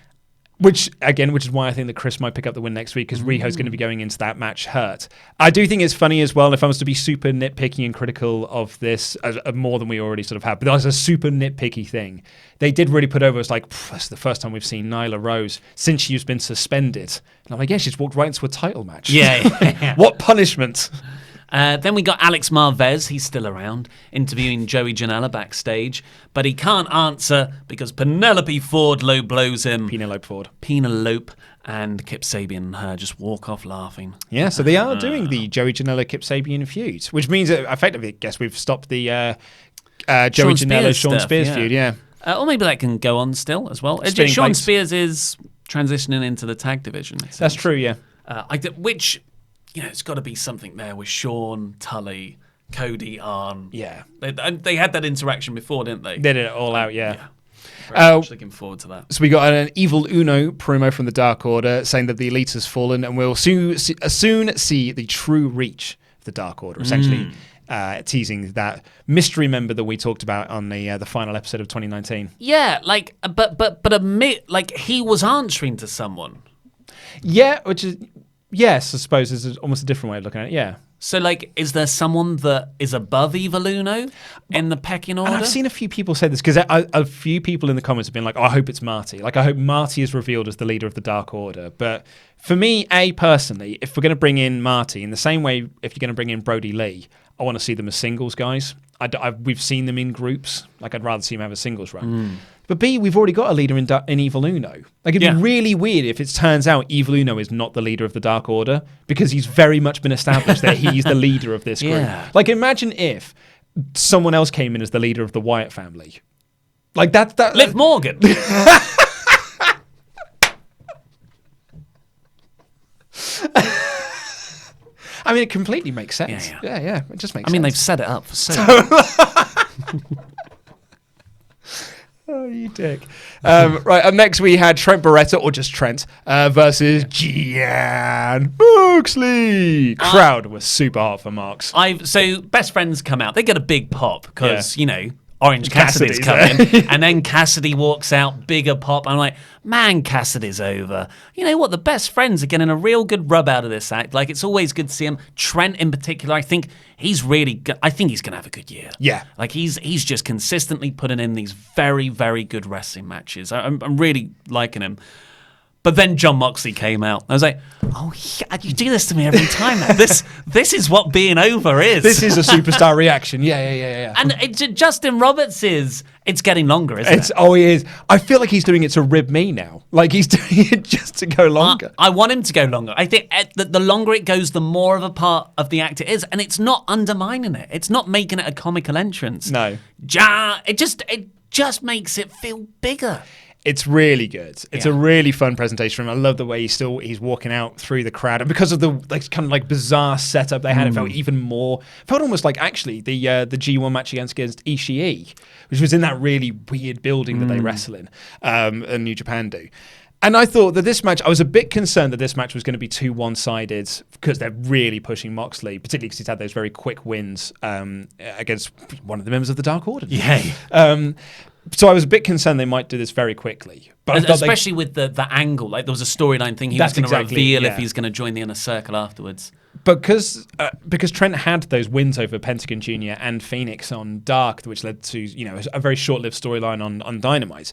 Which is why I think that Chris might pick up the win next week, because Riho's going to be going into that match hurt. I do think it's funny as well, if I was to be super nitpicky and critical of this, more than we already sort of have, but that was a super nitpicky thing. They did really put over, it's like, that's the first time we've seen Nyla Rose since she's been suspended. And I'm like, she's walked right into a title match. Yeah. What punishment? Then we got Alex Marvez, he's still around, interviewing Joey Janela backstage, but he can't answer because Penelope Ford low blows him. Penelope, and Kip Sabian and her just walk off laughing. Yeah, so they are doing the Joey Janela Kip Sabian feud, which means that effectively, I guess we've stopped the Joey Janela Sean Spears feud. Yeah, or maybe that can go on still as well. Sean Spears is transitioning into the tag division. That's true. Yeah, which. It's got to be something there with Sean, Tully, Cody, Arn. Yeah. They had that interaction before, didn't they? They did it all out, yeah. Very much looking forward to that. So we got an Evil Uno promo from the Dark Order saying that the Elite has fallen and we'll soon see the true reach of the Dark Order, essentially teasing that mystery member that we talked about on the final episode of 2019. Yeah, but admit, he was answering to someone. Yeah, which is... Yes, I suppose is almost a different way of looking at it, yeah. So, is there someone that is above Evil Uno in the pecking order? And I've seen a few people say this, because a few people in the comments have been like, I hope it's Marty. I hope Marty is revealed as the leader of the Dark Order. But for me, personally, if we're going to bring in Marty, in the same way if you're going to bring in Brody Lee, I want to see them as singles guys. We've seen them in groups. I'd rather see them have a singles run. But B, we've already got a leader in Evil Uno. It'd be really weird if it turns out Evil Uno is not the leader of the Dark Order, because he's very much been established that he's the leader of this group. Yeah. Imagine if someone else came in as the leader of the Wyatt family. That Liv Morgan. I mean, it completely makes sense. Yeah. It just makes sense. I mean, they've set it up for so long. Oh, you dick. Right, up next we had Trent Beretta, or just Trent, versus Gian Moxley. Crowd was super hot for Mox. So best friends come out. They get a big pop because, Orange Cassidy's Cassidy's coming. And then Cassidy walks out, bigger pop. I'm like, man, Cassidy's over. You know what? The best friends are getting a real good rub out of this act. Like, it's always good to see him. Trent in particular, I think he's really I think he's going to have a good year. Yeah. Like, he's just consistently putting in these very, very good wrestling matches. I'm really liking him. But then Jon Moxley came out. I was like, oh, yeah, you do this to me every time. This is what being over is. This is a superstar reaction. Yeah. And Justin Roberts it's getting longer, isn't it? Oh, he is. I feel like he's doing it to rib me now. Like, he's doing it just to go longer. I want him to go longer. I think the longer it goes, the more of a part of the act it is. And it's not undermining it. It's not making it a comical entrance. No. It just makes it feel bigger. It's really good. It's a really fun presentation from him. I love the way he's walking out through the crowd, and because of the kind of like bizarre setup they had, it felt even more. Felt almost like actually the G1 match against Ishii, which was in that really weird building that they wrestle in, and New Japan do. And I thought that this match, I was a bit concerned that this match was going to be too one-sided because they're really pushing Moxley, particularly because he's had those very quick wins against one of the members of the Dark Order. Yeah. So I was a bit concerned they might do this very quickly. But especially with the angle. Like, there was a storyline thing he was going to reveal if he's going to join the Inner Circle afterwards. Because Trent had those wins over Pentagon Jr. and Phoenix on Dark, which led to a very short-lived storyline on Dynamite.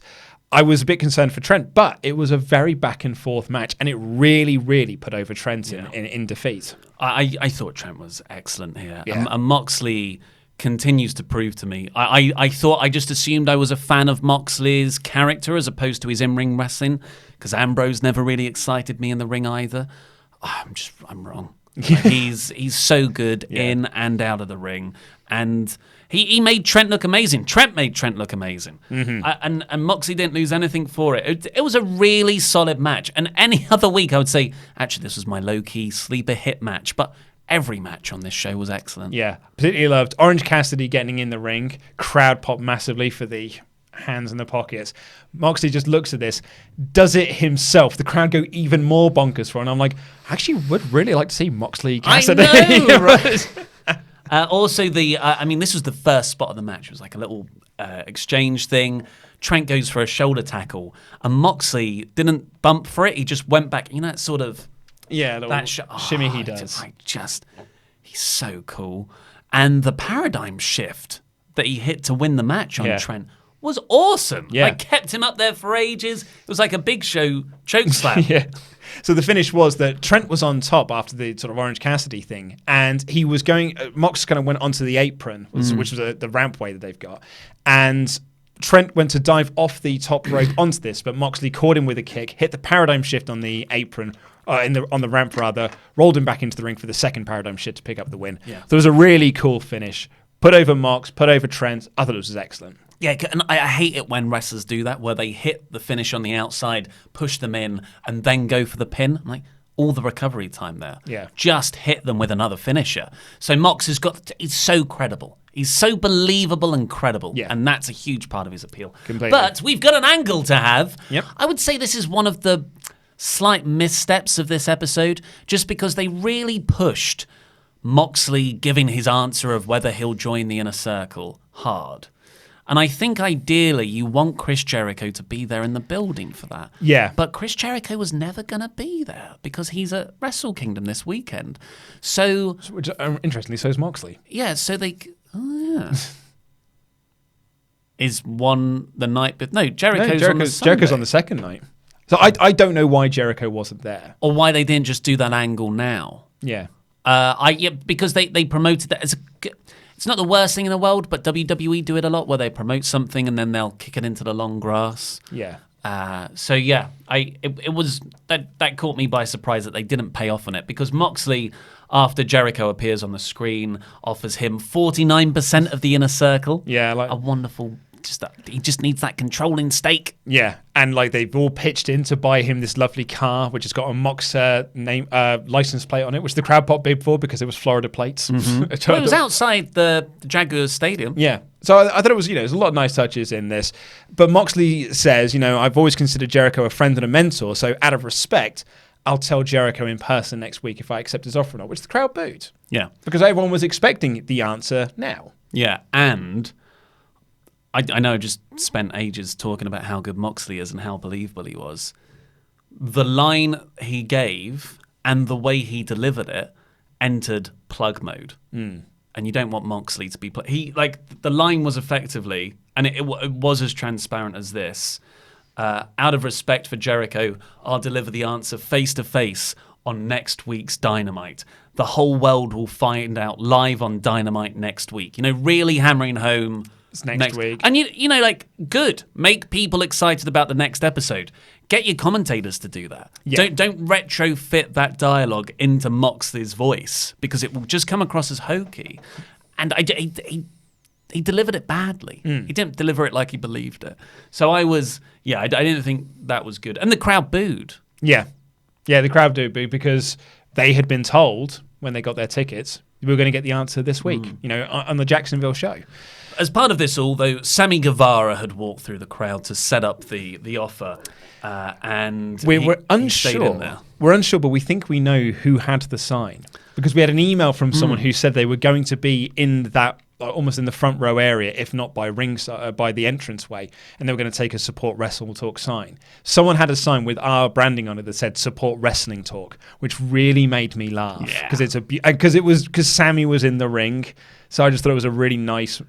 I was a bit concerned for Trent, but it was a very back-and-forth match, and it really, really put over Trent in defeat. I thought Trent was excellent here. Yeah. And Moxley continues to prove to me. I thought I just assumed I was a fan of Moxley's character as opposed to his in-ring wrestling, because Ambrose never really excited me in the ring either. I'm wrong. He's so good in and out of the ring, and he made Trent look amazing. Trent made Trent look amazing, and Moxley didn't lose anything for it. It was a really solid match, and any other week I would say actually this was my low-key sleeper hit match, but every match on this show was excellent. Yeah, particularly loved Orange Cassidy getting in the ring. Crowd popped massively for the hands in the pockets. Moxley just looks at this, does it himself. The crowd go even more bonkers for it. And I'm like, I actually would really like to see Moxley Cassidy. I know, right? Also, this was the first spot of the match. It was like a little exchange thing. Trent goes for a shoulder tackle, and Moxley didn't bump for it. He just went back. You know, that sort of... Yeah, that shimmy he does. He's so cool. And the paradigm shift that he hit to win the match on Trent was awesome. Yeah. Like, kept him up there for ages. It was like a Big Show choke slam. Yeah. So the finish was that Trent was on top after the sort of Orange Cassidy thing, and he was going... Mox kind of went onto the apron, which was the rampway that they've got, and Trent went to dive off the top rope onto this, but Moxley caught him with a kick, hit the paradigm shift on the apron, on the ramp rather, rolled him back into the ring for the second paradigm shift to pick up the win. Yeah. So it was a really cool finish. Put over Mox, put over Trent. I thought it was excellent. Yeah, and I hate it when wrestlers do that, where they hit the finish on the outside, push them in, and then go for the pin. I'm like, all the recovery time there. Yeah. Just hit them with another finisher. So Mox he's so credible. He's so believable and credible. Yeah. And that's a huge part of his appeal. Completely. But we've got an angle to have. Yep. I would say this is one of the slight missteps of this episode, just because they really pushed Moxley giving his answer of whether he'll join the Inner Circle hard. And I think ideally you want Chris Jericho to be there in the building for that. Yeah. But Chris Jericho was never going to be there because he's at Wrestle Kingdom this weekend. So... Which, interestingly, so is Moxley. Yeah, so they... Oh, yeah. Is one the night... But no, Jericho's on the Sunday. Jericho's on the second night. So I don't know why Jericho wasn't there. Or why they didn't just do that angle now. Yeah. Because they promoted that as it's not the worst thing in the world, but WWE do it a lot where they promote something and then they'll kick it into the long grass. Yeah. It was that caught me by surprise that they didn't pay off on it, because Moxley, after Jericho appears on the screen, offers him 49% of the Inner Circle. Yeah, like a wonderful. He just needs that controlling stake. Yeah, and like they've all pitched in to buy him this lovely car, which has got a Mox name license plate on it, which the crowd popped big for because it was Florida plates. Well, it was outside the Jaguars Stadium. Yeah, so I thought it was, there's a lot of nice touches in this. But Moxley says, I've always considered Jericho a friend and a mentor, so out of respect, I'll tell Jericho in person next week if I accept his offer or not, which the crowd booed. Yeah, because everyone was expecting the answer now. Yeah, and I know I just spent ages talking about how good Moxley is and how believable he was. The line he gave and the way he delivered it entered plug mode. And you don't want Moxley to be... the line was effectively, and it was as transparent as this, out of respect for Jericho, I'll deliver the answer face-to-face on next week's Dynamite. The whole world will find out live on Dynamite next week. Really hammering home... It's next week. And, good. Make people excited about the next episode. Get your commentators to do that. Yeah. Don't retrofit that dialogue into Moxley's voice because it will just come across as hokey. And he delivered it badly. He didn't deliver it like he believed it. So I didn't think that was good. And the crowd booed. Yeah. Yeah, the crowd do boo because they had been told when they got their tickets, we were going to get the answer this week, on the Jacksonville show. As part of this all, though, Sammy Guevara had walked through the crowd to set up the offer, and we're he stayed in there. We're unsure, but we think we know who had the sign because we had an email from someone who said they were going to be in that almost in the front row area, if not by by the entranceway, and they were going to take a support WrestleTalk sign. Someone had a sign with our branding on it that said support Wrestling Talk, which really made me laugh because Sammy was in the ring, so I just thought it was a really nice.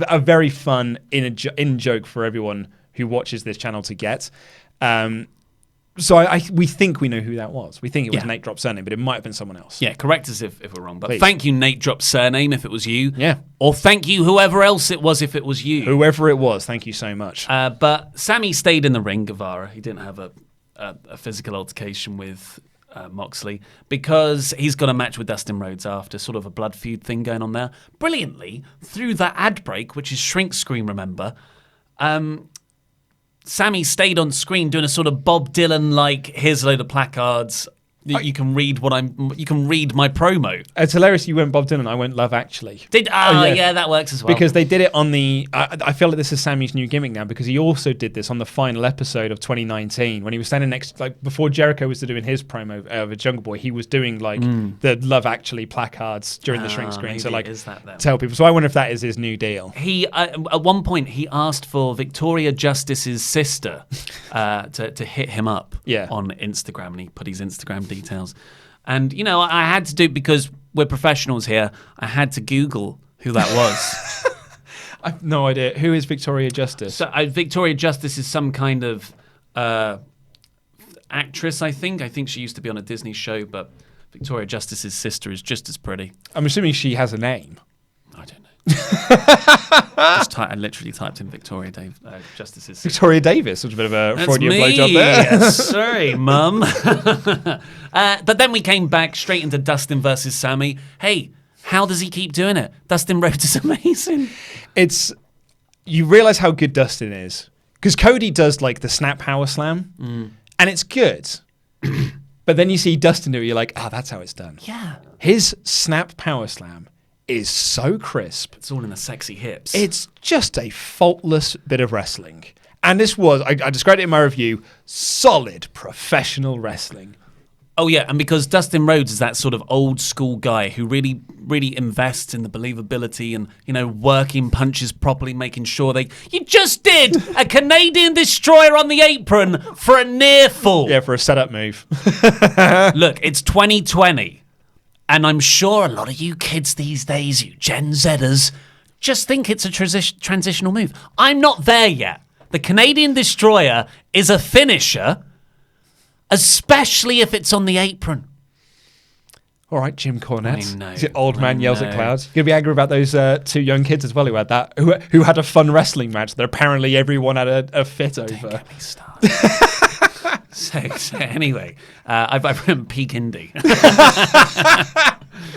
A very fun in joke for everyone who watches this channel to get. So we think we know who that was. We think it was Nate Drop Surname, but it might have been someone else. Yeah, correct us if we're wrong. But Please. Thank you, Nate Drop Surname, if it was you. Yeah. Or thank you, whoever else it was, if it was you. Whoever it was, thank you so much. But Sammy stayed in the ring, Guevara. He didn't have a physical altercation with Moxley because he's got a match with Dustin Rhodes after, sort of a blood feud thing going on there. Brilliantly, through that ad break, which is shrink screen, remember, Sammy stayed on screen doing a sort of Bob Dylan like, here's a load of placards. You can read you can read my promo. It's hilarious you went Bob Dylan, I went Love Actually. Yeah, that works as well. Because they did it on the I feel like this is Sammy's new gimmick now because he also did this on the final episode of 2019 when he was standing next before Jericho was doing his promo of a Jungle Boy, he was doing the Love Actually placards during the shrink screen tell people. So I wonder if that is his new deal. He at one point he asked for Victoria Justice's sister to hit him up on Instagram, and he put his Instagram details. And, I had to do it because we're professionals here. I had to Google who that was. I've no idea. Who is Victoria Justice? So Victoria Justice is some kind of actress, I think. I think she used to be on a Disney show, but Victoria Justice's sister is just as pretty. I'm assuming she has a name. I don't know. I literally typed in Victoria Justice's sister. Victoria Davis, which is a bit of a Freudian blowjob there. Sorry, Mum. But then we came back straight into Dustin versus Sammy. Hey, how does he keep doing it? Dustin Rhodes is amazing. You realise how good Dustin is. Because Cody does the snap power slam, and it's good. But then you see Dustin do it, you're like, that's how it's done. Yeah. His snap power slam is so crisp. It's all in the sexy hips. It's just a faultless bit of wrestling. And this was, I described it in my review, solid professional wrestling. Oh, yeah, and because Dustin Rhodes is that sort of old school guy who really, really invests in the believability and, working punches properly, making sure You just did a Canadian Destroyer on the apron for a near fall. Yeah, for a setup move. Look, it's 2020. And I'm sure a lot of you kids these days, you Gen Zers, just think it's a transitional move. I'm not there yet. The Canadian Destroyer is a finisher, especially if it's on the apron. All right, Jim Cornette. I know. Is it old man yells at clouds? You're going to be angry about those two young kids as well who had that, who had a fun wrestling match that apparently everyone had a fit over. Don't get me started. So anyway, I've written peak indie.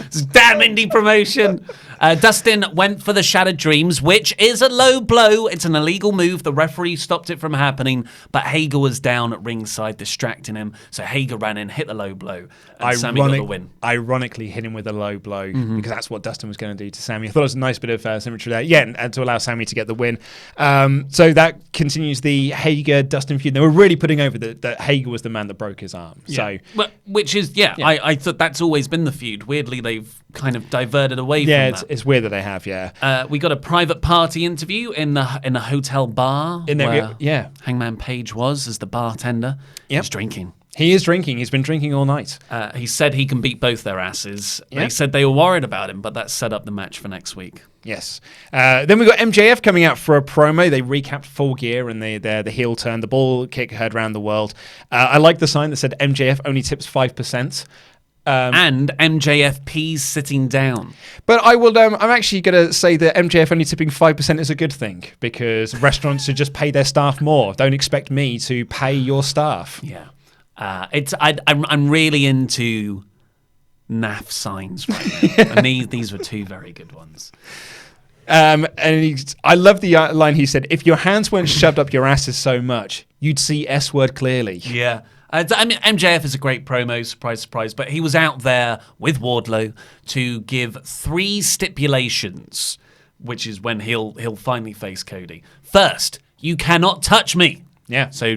It's damn indie promotion. Dustin went for the Shattered Dreams, which is a low blow. It's an illegal move. The referee stopped it from happening, but Hager was down at ringside, distracting him. So Hager ran in, hit the low blow, and Sammy got the win. Ironically, hit him with a low blow because that's what Dustin was going to do to Sammy. I thought it was a nice bit of symmetry there. Yeah, and to allow Sammy to get the win. So that continues the Hager-Dustin feud. They were really putting over that Hager was the man that broke his arm. Yeah. So, which is, I thought that's always been the feud. Weirdly, they've kind of diverted away Yeah, from that. it's weird that they have, yeah. We got a private party interview in the hotel bar where yeah. Hangman Page was as the bartender. Yep. He's drinking. He is drinking. He's been drinking all night. He said he can beat both their asses. Yep. They said they were worried about him, but that set up the match for next week. Yes. Then we got MJF coming out for a promo. They recapped Full Gear and the heel turn. The ball kick heard around the world. I like the sign that said MJF only tips 5%. And MJFP's sitting down. But I will. I'm actually going to say that MJF only tipping 5% is a good thing because restaurants should just pay their staff more. Don't expect me to pay your staff. Yeah. I'm really into NAF signs right now. And these were two very good ones. And I love the line he said, if your hands weren't shoved up your asses so much, you'd see S-word clearly. Yeah. I mean, MJF is a great promo, surprise, surprise, but he was out there with Wardlow to give 3 stipulations, which is when he'll finally face Cody. First, you cannot touch me. Yeah. So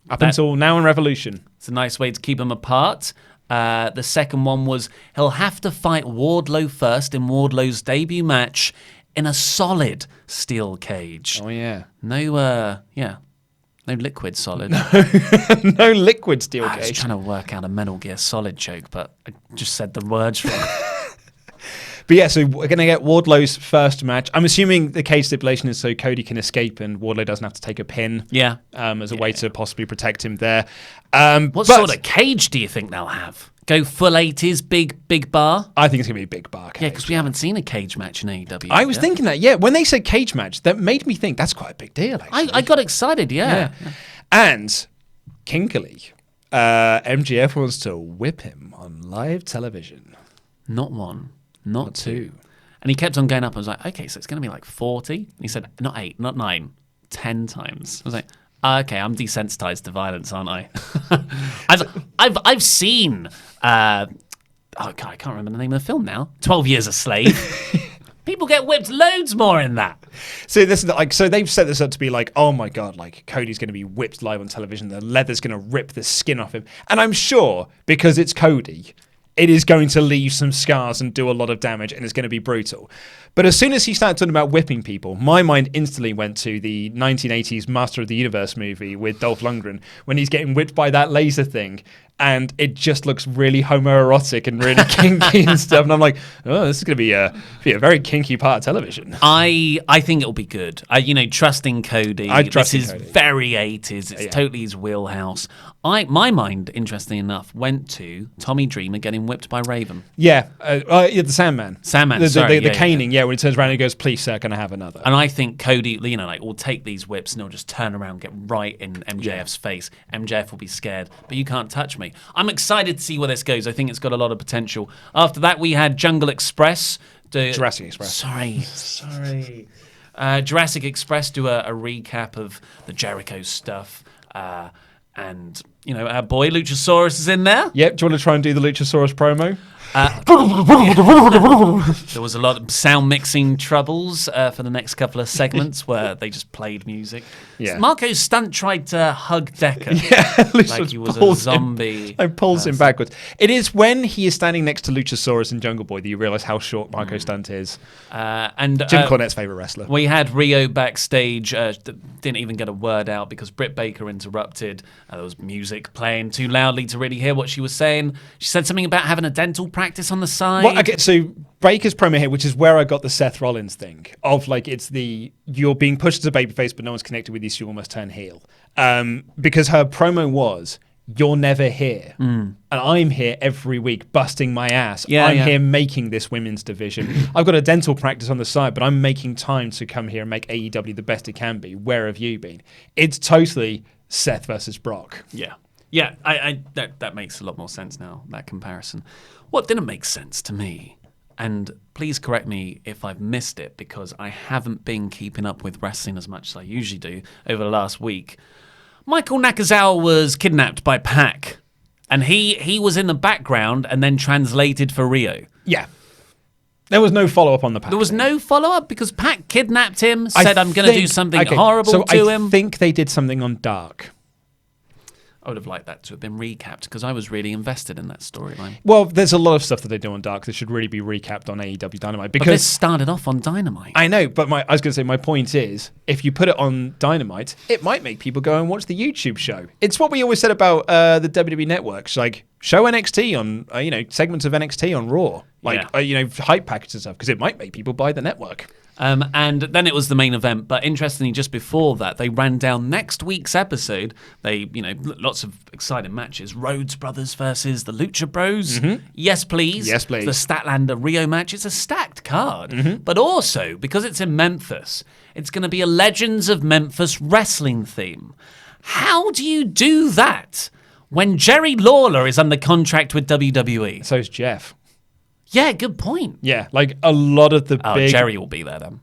up until now in Revolution. It's a nice way to keep them apart. The second one was he'll have to fight Wardlow first in Wardlow's debut match in a solid steel cage. Oh, yeah. No liquid solid. No liquid steel cage. I was trying to work out a Metal Gear Solid joke, but I just said the words wrong. But yeah, so we're going to get Wardlow's first match. I'm assuming the cage stipulation is so Cody can escape and Wardlow doesn't have to take a pin. Yeah. As a way to possibly protect him there. What sort of cage do you think they'll have? Go full 80s, big bar? I think it's going to be a big bar cage. Yeah, because we haven't seen a cage match in AEW. I was thinking that, yeah. When they said cage match, that made me think that's quite a big deal, actually. I got excited, yeah. And, kinkily, MGF wants to whip him on live television. Not one, not two. And he kept on going up. I was like, okay, so it's going to be like 40? And he said, not 8, not 9, 10 times. I was like, okay, I'm desensitized to violence, aren't I? I've seen God, I can't remember the name of the film now. 12 Years a Slave. People get whipped loads more in that. So this is so they've set this up to be like, oh my god, like Cody's going to be whipped live on television. The leather's going to rip the skin off him, and I'm sure because it's Cody, it is going to leave some scars and do a lot of damage, and it's going to be brutal. But as soon as he started talking about whipping people, my mind instantly went to the 1980s Master of the Universe movie with Dolph Lundgren when he's getting whipped by that laser thing. And it just looks really homoerotic and really kinky and stuff. And I'm like, oh, this is going to be a very kinky part of television. I think it'll be good. Trusting Cody. This is Cody. Very 80s. It's totally his wheelhouse. My mind, interestingly enough, went to Tommy Dreamer getting whipped by Raven. Yeah, the Sandman. The caning, when he turns around and he goes, please, sir, can I have another? And I think Cody, will take these whips and he'll just turn around and get right in MJF's face. MJF will be scared, but you can't touch me. I'm excited to see where this goes. I think it's got a lot of potential. After that, we had Jungle Express. Jurassic Express. Sorry. Jurassic Express do a recap of the Jericho stuff. And, our boy Luchasaurus is in there. Yep. Do you want to try and do the Luchasaurus promo? There was a lot of sound mixing troubles for the next couple of segments where they just played music. Yeah. Marco's stunt tried to hug Decker like he was a zombie. And pulls him backwards. It is when he is standing next to Luchasaurus and Jungle Boy that you realise how short Marco Stunt is. And Jim Cornette's favourite wrestler. We had Rio backstage, didn't even get a word out because Britt Baker interrupted. There was music playing too loudly to really hear what she was saying. She said something about having a dental practice on the side. Well, okay, so Baker's promo here, which is where I got the Seth Rollins thing of like you're being pushed as a babyface, but no one's connected with you, so you almost turn heel. Because her promo was, "You're never here, and I'm here every week, busting my ass. I'm here making this women's division. I've got a dental practice on the side, but I'm making time to come here and make AEW the best it can be. Where have you been?" It's totally Seth versus Brock. Yeah, that makes a lot more sense now, that comparison. What didn't make sense to me, and please correct me if I've missed it because I haven't been keeping up with wrestling as much as I usually do over the last week. Michael Nakazawa was kidnapped by Pac, and he was in the background and then translated for Rio. Yeah. There was no follow-up on the Pac. There was no follow-up because Pac kidnapped him, said I'm going to do something horrible to him. I think they did something on Dark. I would have liked that to have been recapped because I was really invested in that storyline. Well, there's a lot of stuff that they do on Dark that should really be recapped on AEW Dynamite. Because But this started off on Dynamite. I know, but I was going to say, my point is, if you put it on Dynamite, it might make people go and watch the YouTube show. It's what we always said about the WWE networks, like show NXT on, segments of NXT on Raw, hype packages and stuff, because it might make people buy the network. And then it was the main event. But interestingly, just before that, they ran down next week's episode. They, lots of exciting matches. Rhodes Brothers versus the Lucha Bros. Mm-hmm. Yes, please. Yes, please. The Statlander Rio match. It's a stacked card. But also, because it's in Memphis, it's going to be a Legends of Memphis wrestling theme. How do you do that when Jerry Lawler is under contract with WWE? So's Jeff. Yeah, good point. Yeah, like a lot of the big... Jerry will be there then.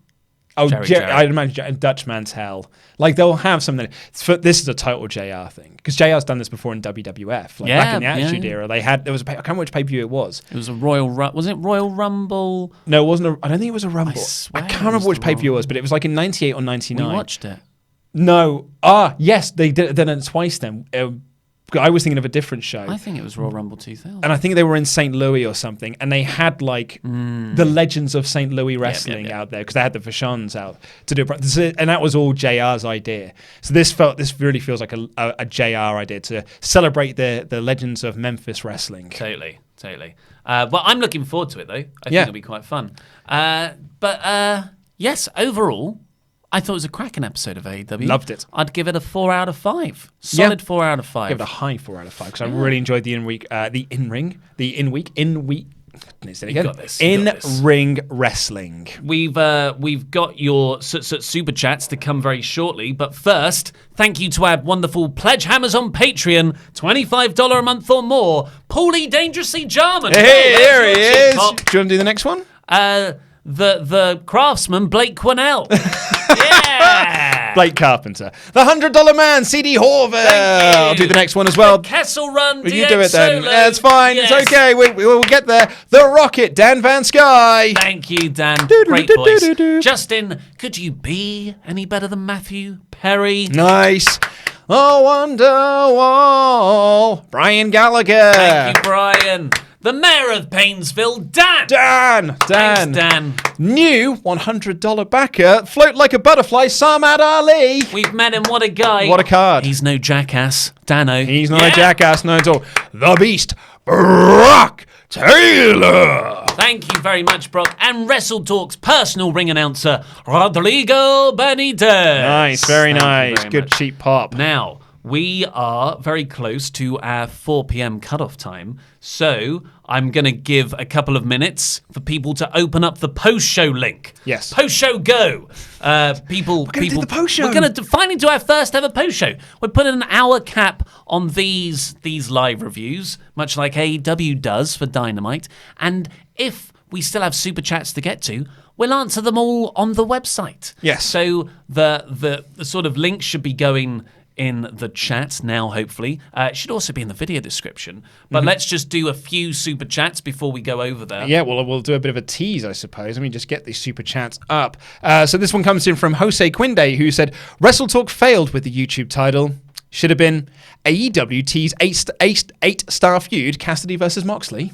Oh, Jerry. I'd imagine Dutchman's Hell. Like, they'll have something... This is a total JR thing. Because JR's done this before in WWF. Like, back in the Attitude Era, they had... There was I can't remember which pay-per-view it was. It was a was it Royal Rumble? No, it wasn't I don't think it was a Rumble. I can't remember which pay-per-view it was, but it was like in 98 or 99. We watched it. No. Yes, they did it twice then. I was thinking of a different show. I think it was Royal Rumble 2000. And I think they were in St. Louis or something. And they had like the Legends of St. Louis wrestling out there because they had the Vachons out to do it. And that was all JR's idea. So this really feels like a JR idea to celebrate the Legends of Memphis wrestling. Totally. Well, I'm looking forward to it though. I think it'll be quite fun. But yes, overall, I thought it was a cracking episode of AEW. Loved it. I'd give it a 4 out of 5. Solid 4 out of 5. Give it a high 4 out of 5 because I really enjoyed the in-week, in-ring wrestling. We've got your super chats to come very shortly, but first, thank you to our wonderful pledge hammers on Patreon, $25 a month or more. Paulie Dangerously Jarman. Hey, there he is. Do you want to do the next one? The craftsman Blake Quinnell. Yeah. Blake Carpenter. The $100 man, CD Horvath. I'll do the next one as well. The Kessel Run DX You do it then. Solo. Yeah, it's fine. Yes. It's okay. We'll get there. The Rocket, Dan Van Sky. Thank you, Dan. Great voice. Justin, could you be any better than Matthew Perry? Nice. Oh, Wonderwall. Brian Gallagher. Thank you, Brian. The Mayor of Painesville, Dan. Thanks, Dan. New $100 backer, Float Like a Butterfly, Samad Ali. We've met him. What a guy. What a card. He's no jackass. Dano. He's not a jackass, no at all. The Beast, Brock Taylor. Thank you very much, Brock. And WrestleTalk's personal ring announcer, Rodrigo Benitez. Nice, very nice. Good much. cheap pop. Now, we are very close to our 4 p.m. cutoff time, so I'm going to give a couple of minutes for people to open up the post-show link. Yes. Post-show go. We're gonna do the post-show. We're going to finally do our first ever post-show. We're putting an hour cap on these live reviews, much like AEW does for Dynamite. And if we still have super chats to get to, we'll answer them all on the website. Yes. So the sort of link should be going in the chat now, hopefully. It should also be in the video description. But let's just do a few super chats before we go over there. Yeah, well, we'll do a bit of a tease, I suppose. I mean, just get these super chats up. So this one comes in from Jose Quinde, who said, WrestleTalk failed with the YouTube title. Should have been AEW tease 8-star feud, Cassidy versus Moxley.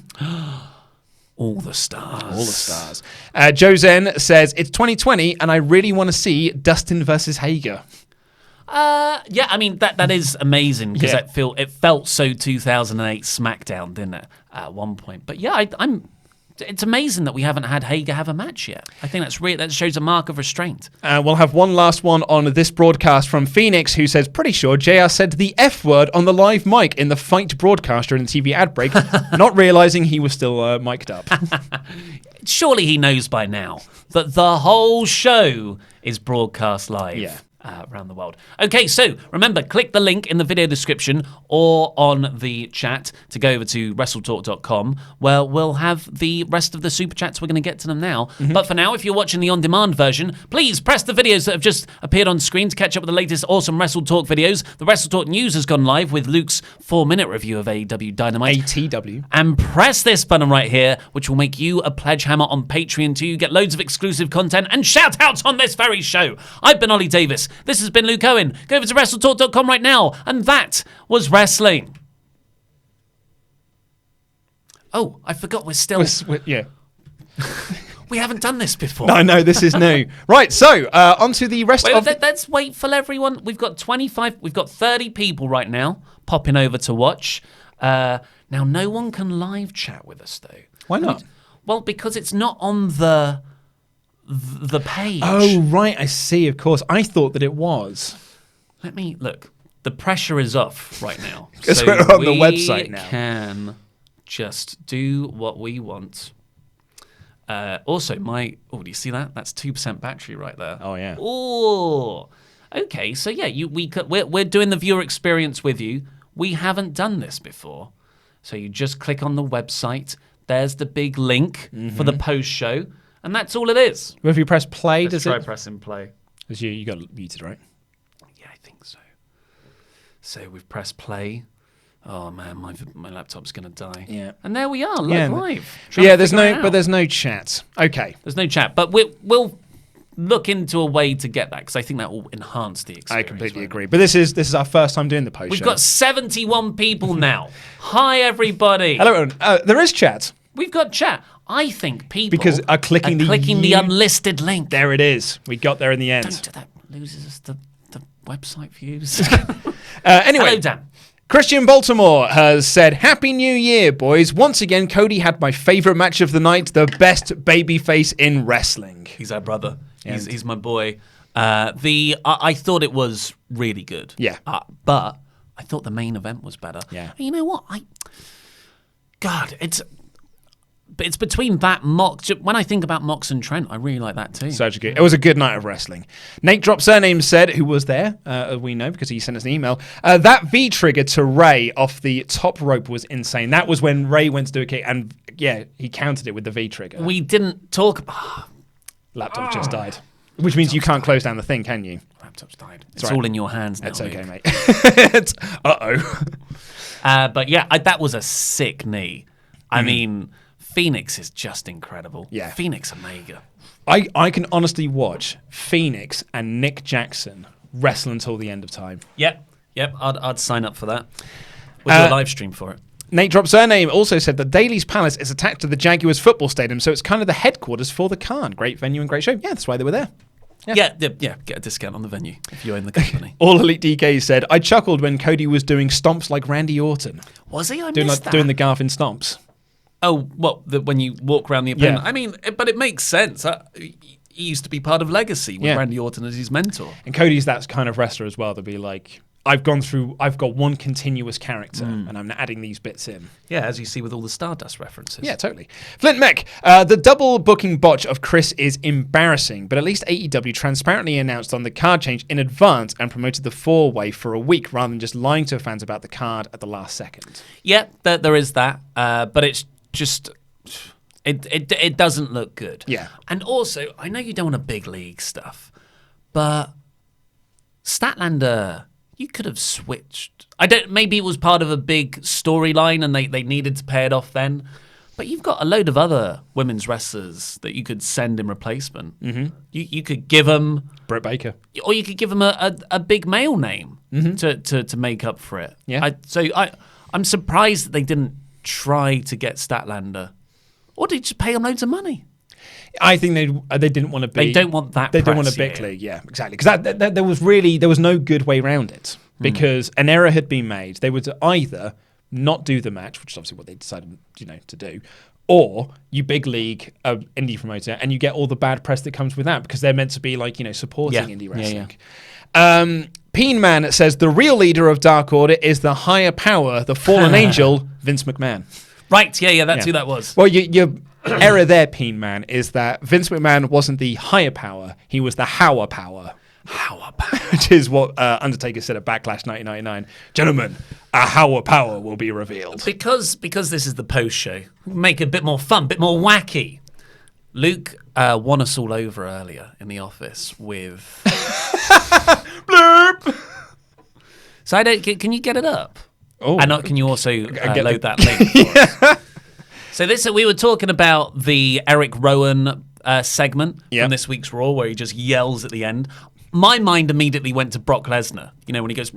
All the stars. All the stars. Joe Zen says, it's 2020 and I really want to see Dustin versus Hager. Yeah, I mean that is amazing because Yeah. it felt so 2008 SmackDown, didn't it? At one point, but yeah, it's amazing that we haven't had Hager have a match yet. I think that shows a mark of restraint. We'll have one last one on this broadcast from Phoenix, who says, pretty sure JR said the F word on the live mic in the fight broadcast during the TV ad break, not realizing he was still mic'd up. Surely he knows by now that the whole show is broadcast live. Yeah. Around the world. Okay, so remember, click the link in the video description or on the chat to go over to WrestleTalk.com, where we'll have the rest of the super chats. We're going to get to them now. But for now, if you're watching the on-demand version, please press the videos that have just appeared on screen to catch up with the latest awesome WrestleTalk videos. The WrestleTalk news has gone live with Luke's 4-minute review of AEW Dynamite. ATW. And press this button right here, which will make you a pledge hammer on Patreon too. You get loads of exclusive content and shout-outs on this very show. I've been Ollie Davis. This has been Luke Owen. Go over to WrestleTalk.com right now. And that was wrestling. Oh, I forgot we're still... Yeah. We haven't done this before. No, this is new. Right, so on to the rest of... Let's wait for everyone. We've got 30 people right now popping over to watch. Now, no one can live chat with us, though. Why not? Well, because it's not on the page. Oh, right, I see, of course. I thought that it was. Let me look. The pressure is off right now. Because we're on the website now. We can just do what we want. Also, do you see that? That's 2% battery right there. Oh, yeah. Oh, okay. So, yeah, we're doing the viewer experience with you. We haven't done this before. So you just click on the website. There's the big link for the post show. And that's all it is. If you press play, Let's try pressing play. Because you got it muted, right? Yeah, I think so. So we've pressed play. Oh man, my laptop's gonna die. Yeah. And there we are, live. Yeah, there's no chat. Okay. There's no chat, but we'll look into a way to get that because I think that will enhance the experience. I completely agree. But this is our first time doing the post. We've got 71 people now. Hi everybody. Hello, everyone. There is chat. We've got chat. I think people are clicking the unlisted link. There it is. We got there in the end. Don't do that. Loses us the website views. Anyway. Hello, Dan. Christian Baltimore has said, Happy New Year, boys. Once again, Cody had my favorite match of the night, the best babyface in wrestling. He's our brother. He's my boy. I thought it was really good. Yeah. But I thought the main event was better. Yeah. And you know what? It's between that Mox. When I think about Mox and Trent, I really like that too. It was a good night of wrestling. Nate Drop Surname said, who was there, we know because he sent us an email, that V trigger to Ray off the top rope was insane. That was when Ray went to do a kick and he countered it with the V trigger. We didn't talk about... Laptop just died. Which means you can't close down the thing, can you? Laptop's died. It's all in your hands now. It's okay, Luke. mate. Uh-oh. But yeah, that was a sick knee. I mean... Phoenix is just incredible. Yeah. Phoenix Omega. I can honestly watch Phoenix and Nick Jackson wrestle until the end of time. Yep. I'd sign up for that. We'll do a live stream for it. Nate Drop Surname also said that Daly's Palace is attached to the Jaguars football stadium, so it's kind of the headquarters for the Khan. Great venue and great show. Yeah, that's why they were there. Yeah. Get a discount on the venue if you own the company. All Elite DK said, I chuckled when Cody was doing stomps like Randy Orton. Was he? I doing missed that. Doing the Garvin stomps. Oh, when you walk around the opponent? Yeah. I mean, but it makes sense. He used to be part of Legacy with Randy Orton as his mentor. And Cody's that kind of wrestler as well to be like, I've got one continuous character and I'm adding these bits in. Yeah, as you see with all the Stardust references. Yeah, totally. Flint Mech, the double booking botch of Chris is embarrassing, but at least AEW transparently announced on the card change in advance and promoted the four-way for a week rather than just lying to fans about the card at the last second. Yeah, there is that, but it's just... It doesn't look good. Yeah. And also, I know you don't want a big league stuff, but Statlander... You could have switched. Maybe it was part of a big storyline and they needed to pay it off then. But you've got a load of other women's wrestlers that you could send in replacement. Mm-hmm. You could give them... Britt Baker. Or you could give them a big male name to make up for it. Yeah. I'm surprised that they didn't try to get Statlander. Or did you just pay them loads of money? I think they didn't want to be. They don't want that. They don't want a big league. Yeah, exactly. Because there was no good way around it because an error had been made. They would either not do the match, which is obviously what they decided, to do, or you big league indie promoter and you get all the bad press that comes with that because they're meant to be like supporting indie wrestling. Yeah. Peen Man says the real leader of Dark Order is the higher power, the fallen angel, Vince McMahon. Right. Yeah. That's who that was. Well, you error there, Peen Man, is that Vince McMahon wasn't the higher power, he was the Hower power. Hower power. Which is what Undertaker said at Backlash 1999. Gentlemen, a Hower power will be revealed. Because this is the post show, make it a bit more fun, a bit more wacky. Luke won us all over earlier in the office with... Blurp! So can you get it up? Oh. And can you also load that link for us? So we were talking about the Eric Rowan segment from this week's Raw where he just yells at the end. my mind immediately went to Brock Lesnar. You know, when he goes,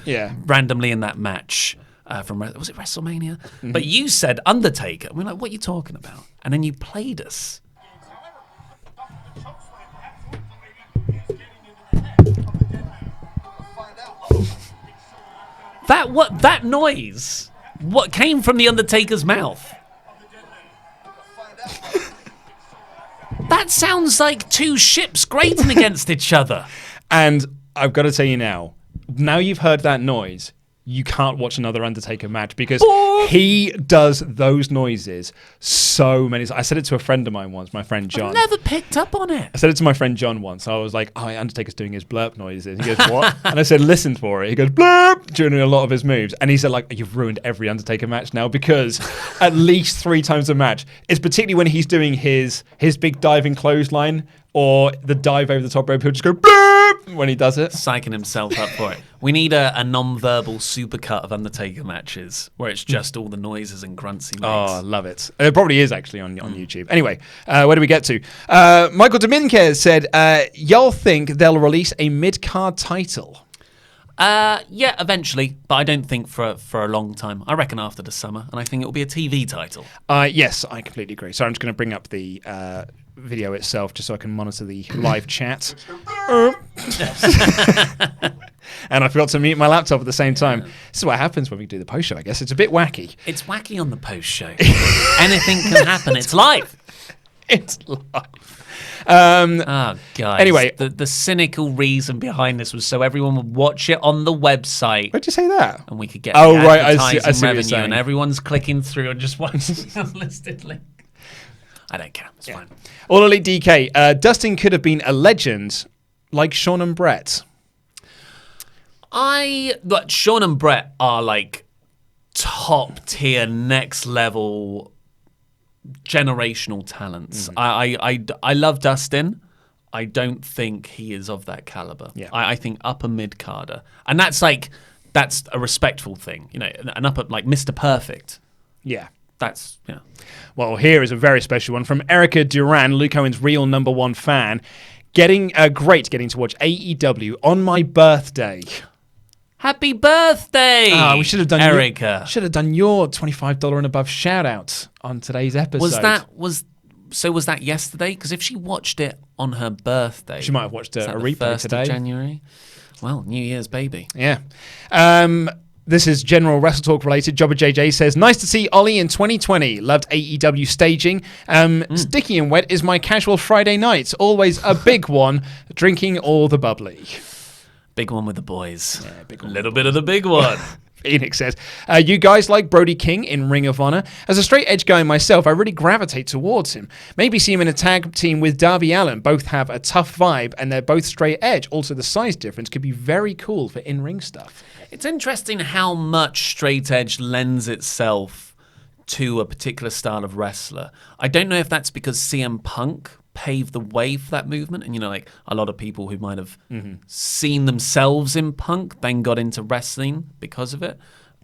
Yeah. randomly in that match from, was it WrestleMania? Mm-hmm. But you said Undertaker. And we're like, what are you talking about? And then you played us. That noise, what came from the Undertaker's mouth? That sounds like two ships grating against each other. And I've got to tell you now you've heard that noise, you can't watch another Undertaker match because he does those noises so many times. I said it to a friend of mine once, my friend John. I've never picked up on it. I said it to my friend John once. I was like, Undertaker's doing his blurp noises. He goes, what? And I said, listen for it. He goes, blurp, during a lot of his moves. And he said, like, you've ruined every Undertaker match now because at least 3 times a match, it's particularly when he's doing his big diving clothesline or the dive over the top rope, he'll just go, blurp, when he does it. Psyching himself up for it. We need a non-verbal supercut of Undertaker matches where it's just all the noises and grunts he makes. Oh, I love it. It probably is actually on YouTube. Anyway, where do we get to? Michael Dominguez said, y'all think they'll release a mid-card title? Yeah, eventually, but I don't think for a long time. I reckon after the summer, and I think it will be a TV title. Yes, I completely agree. So I'm just going to bring up the video itself just so I can monitor the live chat. And I forgot to mute my laptop at the same time. This is what happens when we do the post show, I guess. It's a bit wacky. It's wacky on the post show. Anything can happen. It's live. It's live. Guys. Anyway, the cynical reason behind this was so everyone would watch it on the website. Why'd you say that? And we could get right. advertising I see what you're revenue, saying. and everyone's clicking through and just watching the unlisted link. I don't care. It's fine. All Elite DK. Dustin could have been a legend like Sean and Brett. Sean and Brett are like top tier, next level, generational talents. I love Dustin. I don't think he is of that caliber. Yeah. I think upper mid carder, and that's a respectful thing. You know, an upper like Mr. Perfect. Yeah. That's Well, here is a very special one from Erica Duran, Luke Owen's real #1 fan. Getting to watch AEW on my birthday. Happy birthday! We should have done Erica. Should have done your $25 and above shout out on today's episode. Was that yesterday? Because if she watched it on her birthday, she might have watched a replay 1st today. Of January. Well, New Year's baby. Yeah. This is general WrestleTalk related. Jobber JJ says, nice to see Ollie in 2020. Loved AEW staging. Sticky and wet is my casual Friday night. Always a big one. Drinking all the bubbly. Big one with the boys. Yeah, big one. A little bit of the big one. Phoenix says, you guys like Brody King in Ring of Honor? As a straight edge guy myself, I really gravitate towards him. Maybe see him in a tag team with Darby Allin. Both have a tough vibe and they're both straight edge. Also, the size difference could be very cool for in-ring stuff. It's interesting how much straight edge lends itself to a particular style of wrestler. I don't know if that's because CM Punk paved the way for that movement, and like a lot of people who might have seen themselves in Punk then got into wrestling because of it.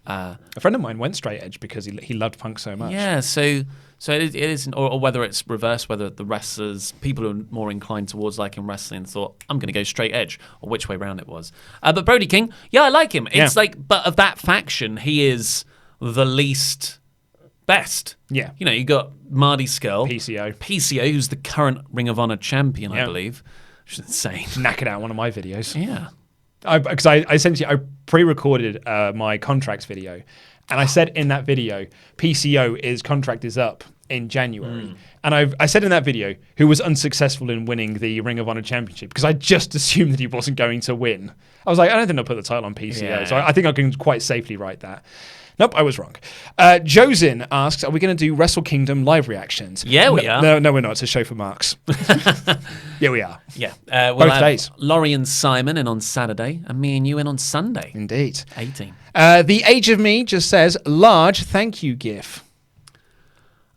A friend of mine went straight edge because he loved Punk so much. Yeah, so it is, or whether it's reversed, whether the wrestlers, people who are more inclined towards liking wrestling, thought I'm going to go straight edge, or which way round it was. But Brody King, yeah, I like him. It's but of that faction, he is the least best. Yeah. You know, you got Marty Scurll. PCO, who's the current Ring of Honor champion, I believe. Which is insane. Knack it out one of my videos. Yeah. Because I essentially pre-recorded my contracts video. And I said in that video, PCO's contract is up in January. And I said in that video, who was unsuccessful in winning the Ring of Honor Championship, because I just assumed that he wasn't going to win. I was like, I don't think I'll put the title on PCO. Yeah. So I think I can quite safely write that. Nope, I was wrong. Josin asks, are we going to do Wrestle Kingdom live reactions? Yeah, we are. No, we're not. It's a show for marks. Yeah, we are. Yeah. Both days. Laurie and Simon in on Saturday, and me and you in on Sunday. Indeed. 18. The Age of Me just says, large thank you gif.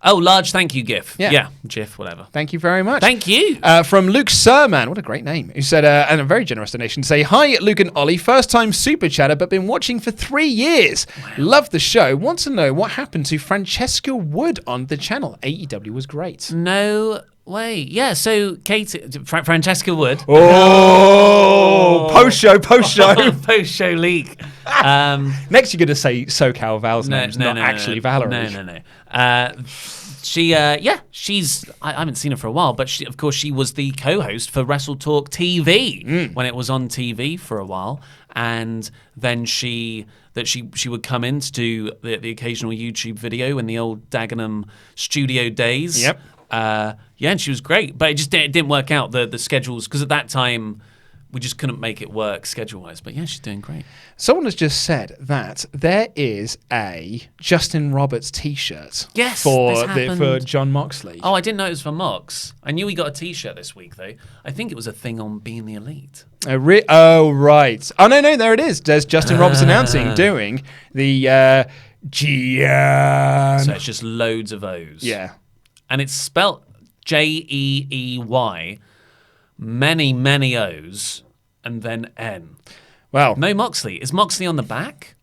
Oh, large thank you gif. Yeah. GIF, whatever. Thank you very much. Thank you. From Luke Surman, what a great name, who said, and a very generous donation, say, hi, Luke and Ollie, first time super chatter, but been watching for 3 years. Wow. Love the show. Want to know what happened to Francesca Wood on the channel. AEW was great. No Wait, yeah. So Francesca Wood. Oh, post show. Post show leak. Next, you're going to say SoCal Val's names, not actually Valerie. No. She's. I haven't seen her for a while, but she was the co-host for WrestleTalk TV when it was on TV for a while, and then she would come in to do the occasional YouTube video in the old Dagenham studio days. Yep. And she was great, but it didn't work out the schedules because at that time we just couldn't make it work schedule-wise. But yeah, she's doing great. Someone has just said that there is a Justin Roberts T-shirt for John Moxley. Oh, I didn't know it was for Mox. I knew he got a T-shirt this week, though. I think it was a thing on Being the Elite. Oh, right. Oh, no, there it is. There's Justin Roberts doing the Gian. So it's just loads of O's. Yeah. And it's spelt Jeey, many, many O's, and then N. Well, no Moxley. Is Moxley on the back?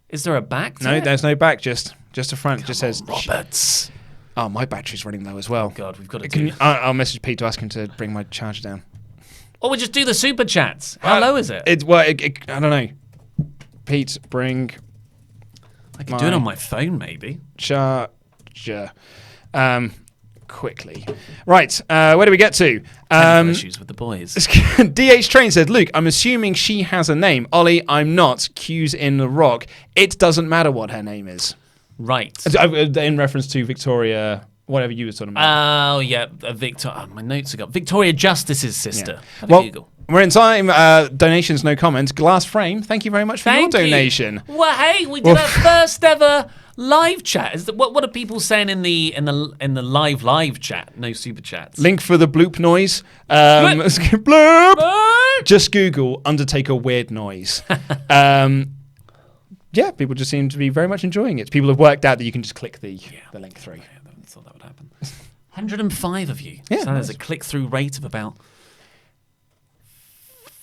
Is there a back to it? There's no back, just a front. It just says Roberts. Oh, my battery's running low as well. Oh, God, we've got to do... I'll message Pete to ask him to bring my charger down. Or we just do the super chats. How low is it? I don't know. Pete, bring... I could do it on my phone, maybe. Charger. Quickly. Right, where do we get to? Issues with the boys. DH Train said, Luke, I'm assuming she has a name. Ollie, I'm not. Q's in the rock. It doesn't matter what her name is. Right. In reference to Victoria, whatever you were talking about. Oh, yeah. My notes are gone. Victoria Justice's sister. Yeah. Well, Google. We're in time. Donations, no comments. Glass Frame, thank you very much for your donation. Well, hey, we did our first ever live chat. What are people saying in the live chat? No super chats. Link for the bloop noise. Bloop. Just Google Undertaker weird noise. Yeah, people just seem to be very much enjoying it. People have worked out that you can just click the link through. Yeah, I thought that would happen. 105 of you. Yeah, so there's a click-through rate of about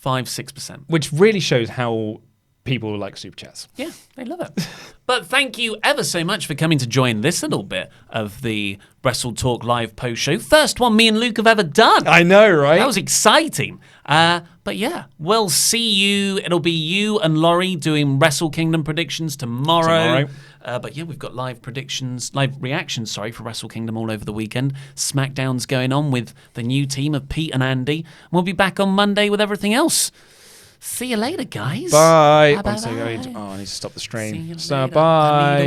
5-6%. Which really shows how people like super chats. Yeah, they love it. But thank you ever so much for coming to join this little bit of the WrestleTalk live post show. First one me and Luke have ever done. I know, right? That was exciting. But yeah, we'll see you. It'll be you and Laurie doing Wrestle Kingdom predictions tomorrow. But yeah, we've got live reactions, for Wrestle Kingdom all over the weekend. SmackDown's going on with the new team of Pete and Andy. We'll be back on Monday with everything else. See you later, guys. Bye. Bye. I need to stop the stream. Bye. Bye.